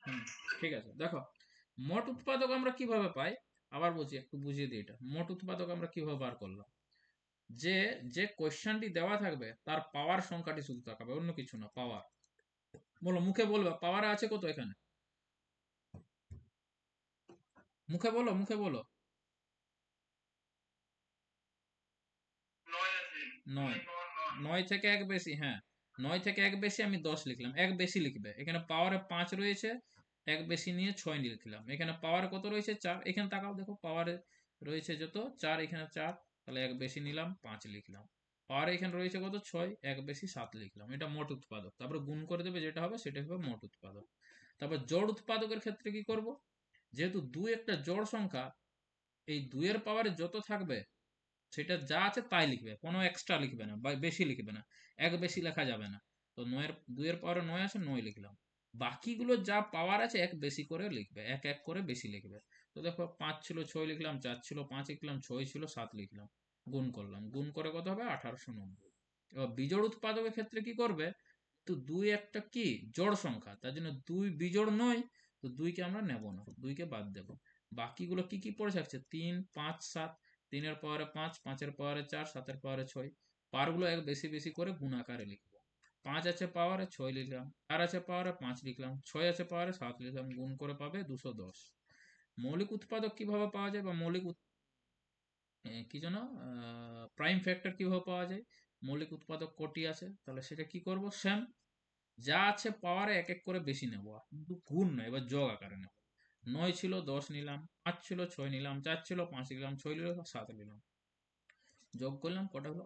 হুম, ঠিক আছে। দেখো, মোট উৎপাদক আমরা কিভাবে পাই? আবার বলছি, একটু বুঝিয়ে দিই। এটা মোট উৎপাদক আমরা কিভাবে বার করলাম? যে যে কোশ্চেনটি দেওয়া থাকবে তার পাওয়ার সংখ্যাটি শুধু তাকাবে, অন্য কিছু না, পাওয়ার। বলো, মুখে বলবে পাওয়ার আছে কত এখানে? মুখে বলো, মুখে বলো। 9 আছে। 9। 9 নয় থেকে এক বেশি, হ্যাঁ। 9 থেকে এক বেশি আমি 10 লিখলাম, এক বেশি লিখবে। এখানে পাওয়ারে 5 রয়েছে, এক বেশি নিয়ে 6 লিখলাম। এখানে পাওয়ারে কত রয়েছে? 4। এখানে তাকাও, দেখো পাওয়ারে রয়েছে যত 4, এখানে 4, তাহলে এক বেশি নিলাম, 5 লিখলাম। পাওয়ারে এখানে রয়েছে কত? 6, এক বেশি 7 লিখলাম। এটা মোট উৎপাদক। তারপরে গুণ করে দেবে, যেটা হবে সেটা হবে মোট উৎপাদক। তারপর জোড় উৎপাদকের ক্ষেত্রে কি করব? যেহেতু 2 একটা জোড় সংখ্যা, এই 2 এর পাওয়ারে যত থাকবে সেটা যা আছে তাই লিখবে, কোনো এক্সট্রা লিখবে না বা বেশি লিখবে না। এক বেশি লেখা যাবে না। তো 2 এর পাওয়ারে 9 আছে, 9 লিখলাম। বাকিগুলো যা পাওয়ার আছে এক বেশি করে লিখবে, এক এক করে বেশি লিখবে। তো দেখো, 5 ছিল 6 লিখলাম, 4 ছিল 5 লিখলাম, 6 ছিল 7 লিখলাম। গুণ করলাম, গুণ করে কত হবে? 1890। এবার বিজোড় উৎপাদকের ক্ষেত্রে কি করবে? তো 2 একটা কি জোড় সংখ্যা, তার জন্য 2 বিজোড় নয়। তো 2 কে আমরা নেব না, 2 কে বাদ দেব। বাকিগুলো কি কি পড়ে থাকছে? 3, 5, 7। 3 এর পাওয়ারে 5, 5 এর পাওয়ারে 4, 7 এর পাওয়ারে 6। পাওয়ারগুলো এক বেশি বেশি করে গুণ আকারে লিখবো। 5 আছে পাওয়ারে 6 লিখলাম, 4 আছে পাওয়ারে 5 লিখলাম, 6 আছে পাওয়ারে 7 লিখলাম। গুণ করে পাবে 210। মৌলিক উৎপাদক কিভাবে পাওয়া যায়, বা কি যেন প্রাইম ফ্যাক্টর কিভাবে পাওয়া যায়? মৌলিক উৎপাদক কোটি আছে, তাহলে সেটা কি করব? সেম, যা আছে পাওয়ারে এক এক করে বেশি নেবো, কিন্তু গুণ নয়, এবার যোগ আকারে নেবো। 9 ছিল 10 নিলাম, 5 ছিল 6 নিলাম, 4 ছিল 5 নিলাম, 6 নিলাম 7 নিলাম। যোগ করলাম, কটা হলো?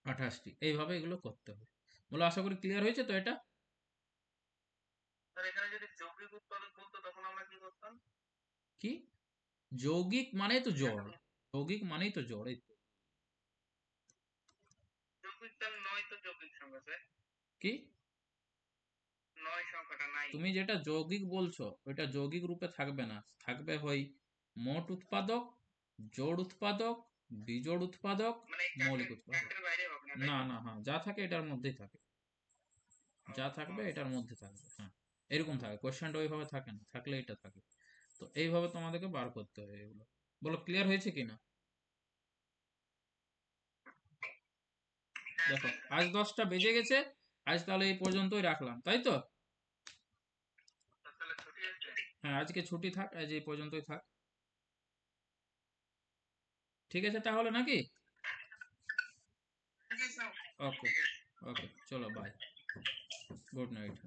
28টি। এইভাবে এগুলো করতে হবে। বলো, আশা করি ক্লিয়ার হয়েছে তো এটা? স্যার, এখানে যদি যৌগিক উৎপাদক বলতো তখন আমরা কি করতাম? কি? যৌগিক মানে তো জড়। এখন যৌগিক মানেই তো জড়, এই তো। যৌগিক তাহলে 9 তো যৌগিক সংখ্যা স্যার। কি? 9 সংখ্যাটা নাই। তুমি যেটা যৌগিক বলছো ওইটা যৌগিক রূপে থাকবে না, থাকবে হয় মোট উৎপাদক, জোড় উৎপাদক, বিজোড় উৎপাদক, মানে এই মৌলিক উৎপাদক। চারটের বাইরে হবে না, তাই না তো? না, হ্যাঁ, যা থাকে এটার মধ্যেই থাকে। ও, যা থাকবে আচ্ছা এটার আচ্ছা। মধ্যে থাকবে, হ্যাঁ। এরকম থাকে, কোশ্চেনটা ওইভাবে থাকে না, থাকলে এটা থাকে। তো এইভাবে তোমাদেরকে বার করতে হবে এগুলো। বলো ক্লিয়ার হয়েছে কিনা? হ্যাঁ দেখো, স্যার। আজ 10টা বেজে গেছে। আজ তাহলে এই পর্যন্তই রাখলাম, তাই তো? তাহলে ছুটি আছে? হ্যাঁ, আজকে ছুটি থাক, আজ এই পর্যন্তই থাক। ঠিক আছে তাহলে, নাকি? ঠিক আছে স্যার। ওকে। ঠিক আছে। ওকে, চলো, বাই। Good night.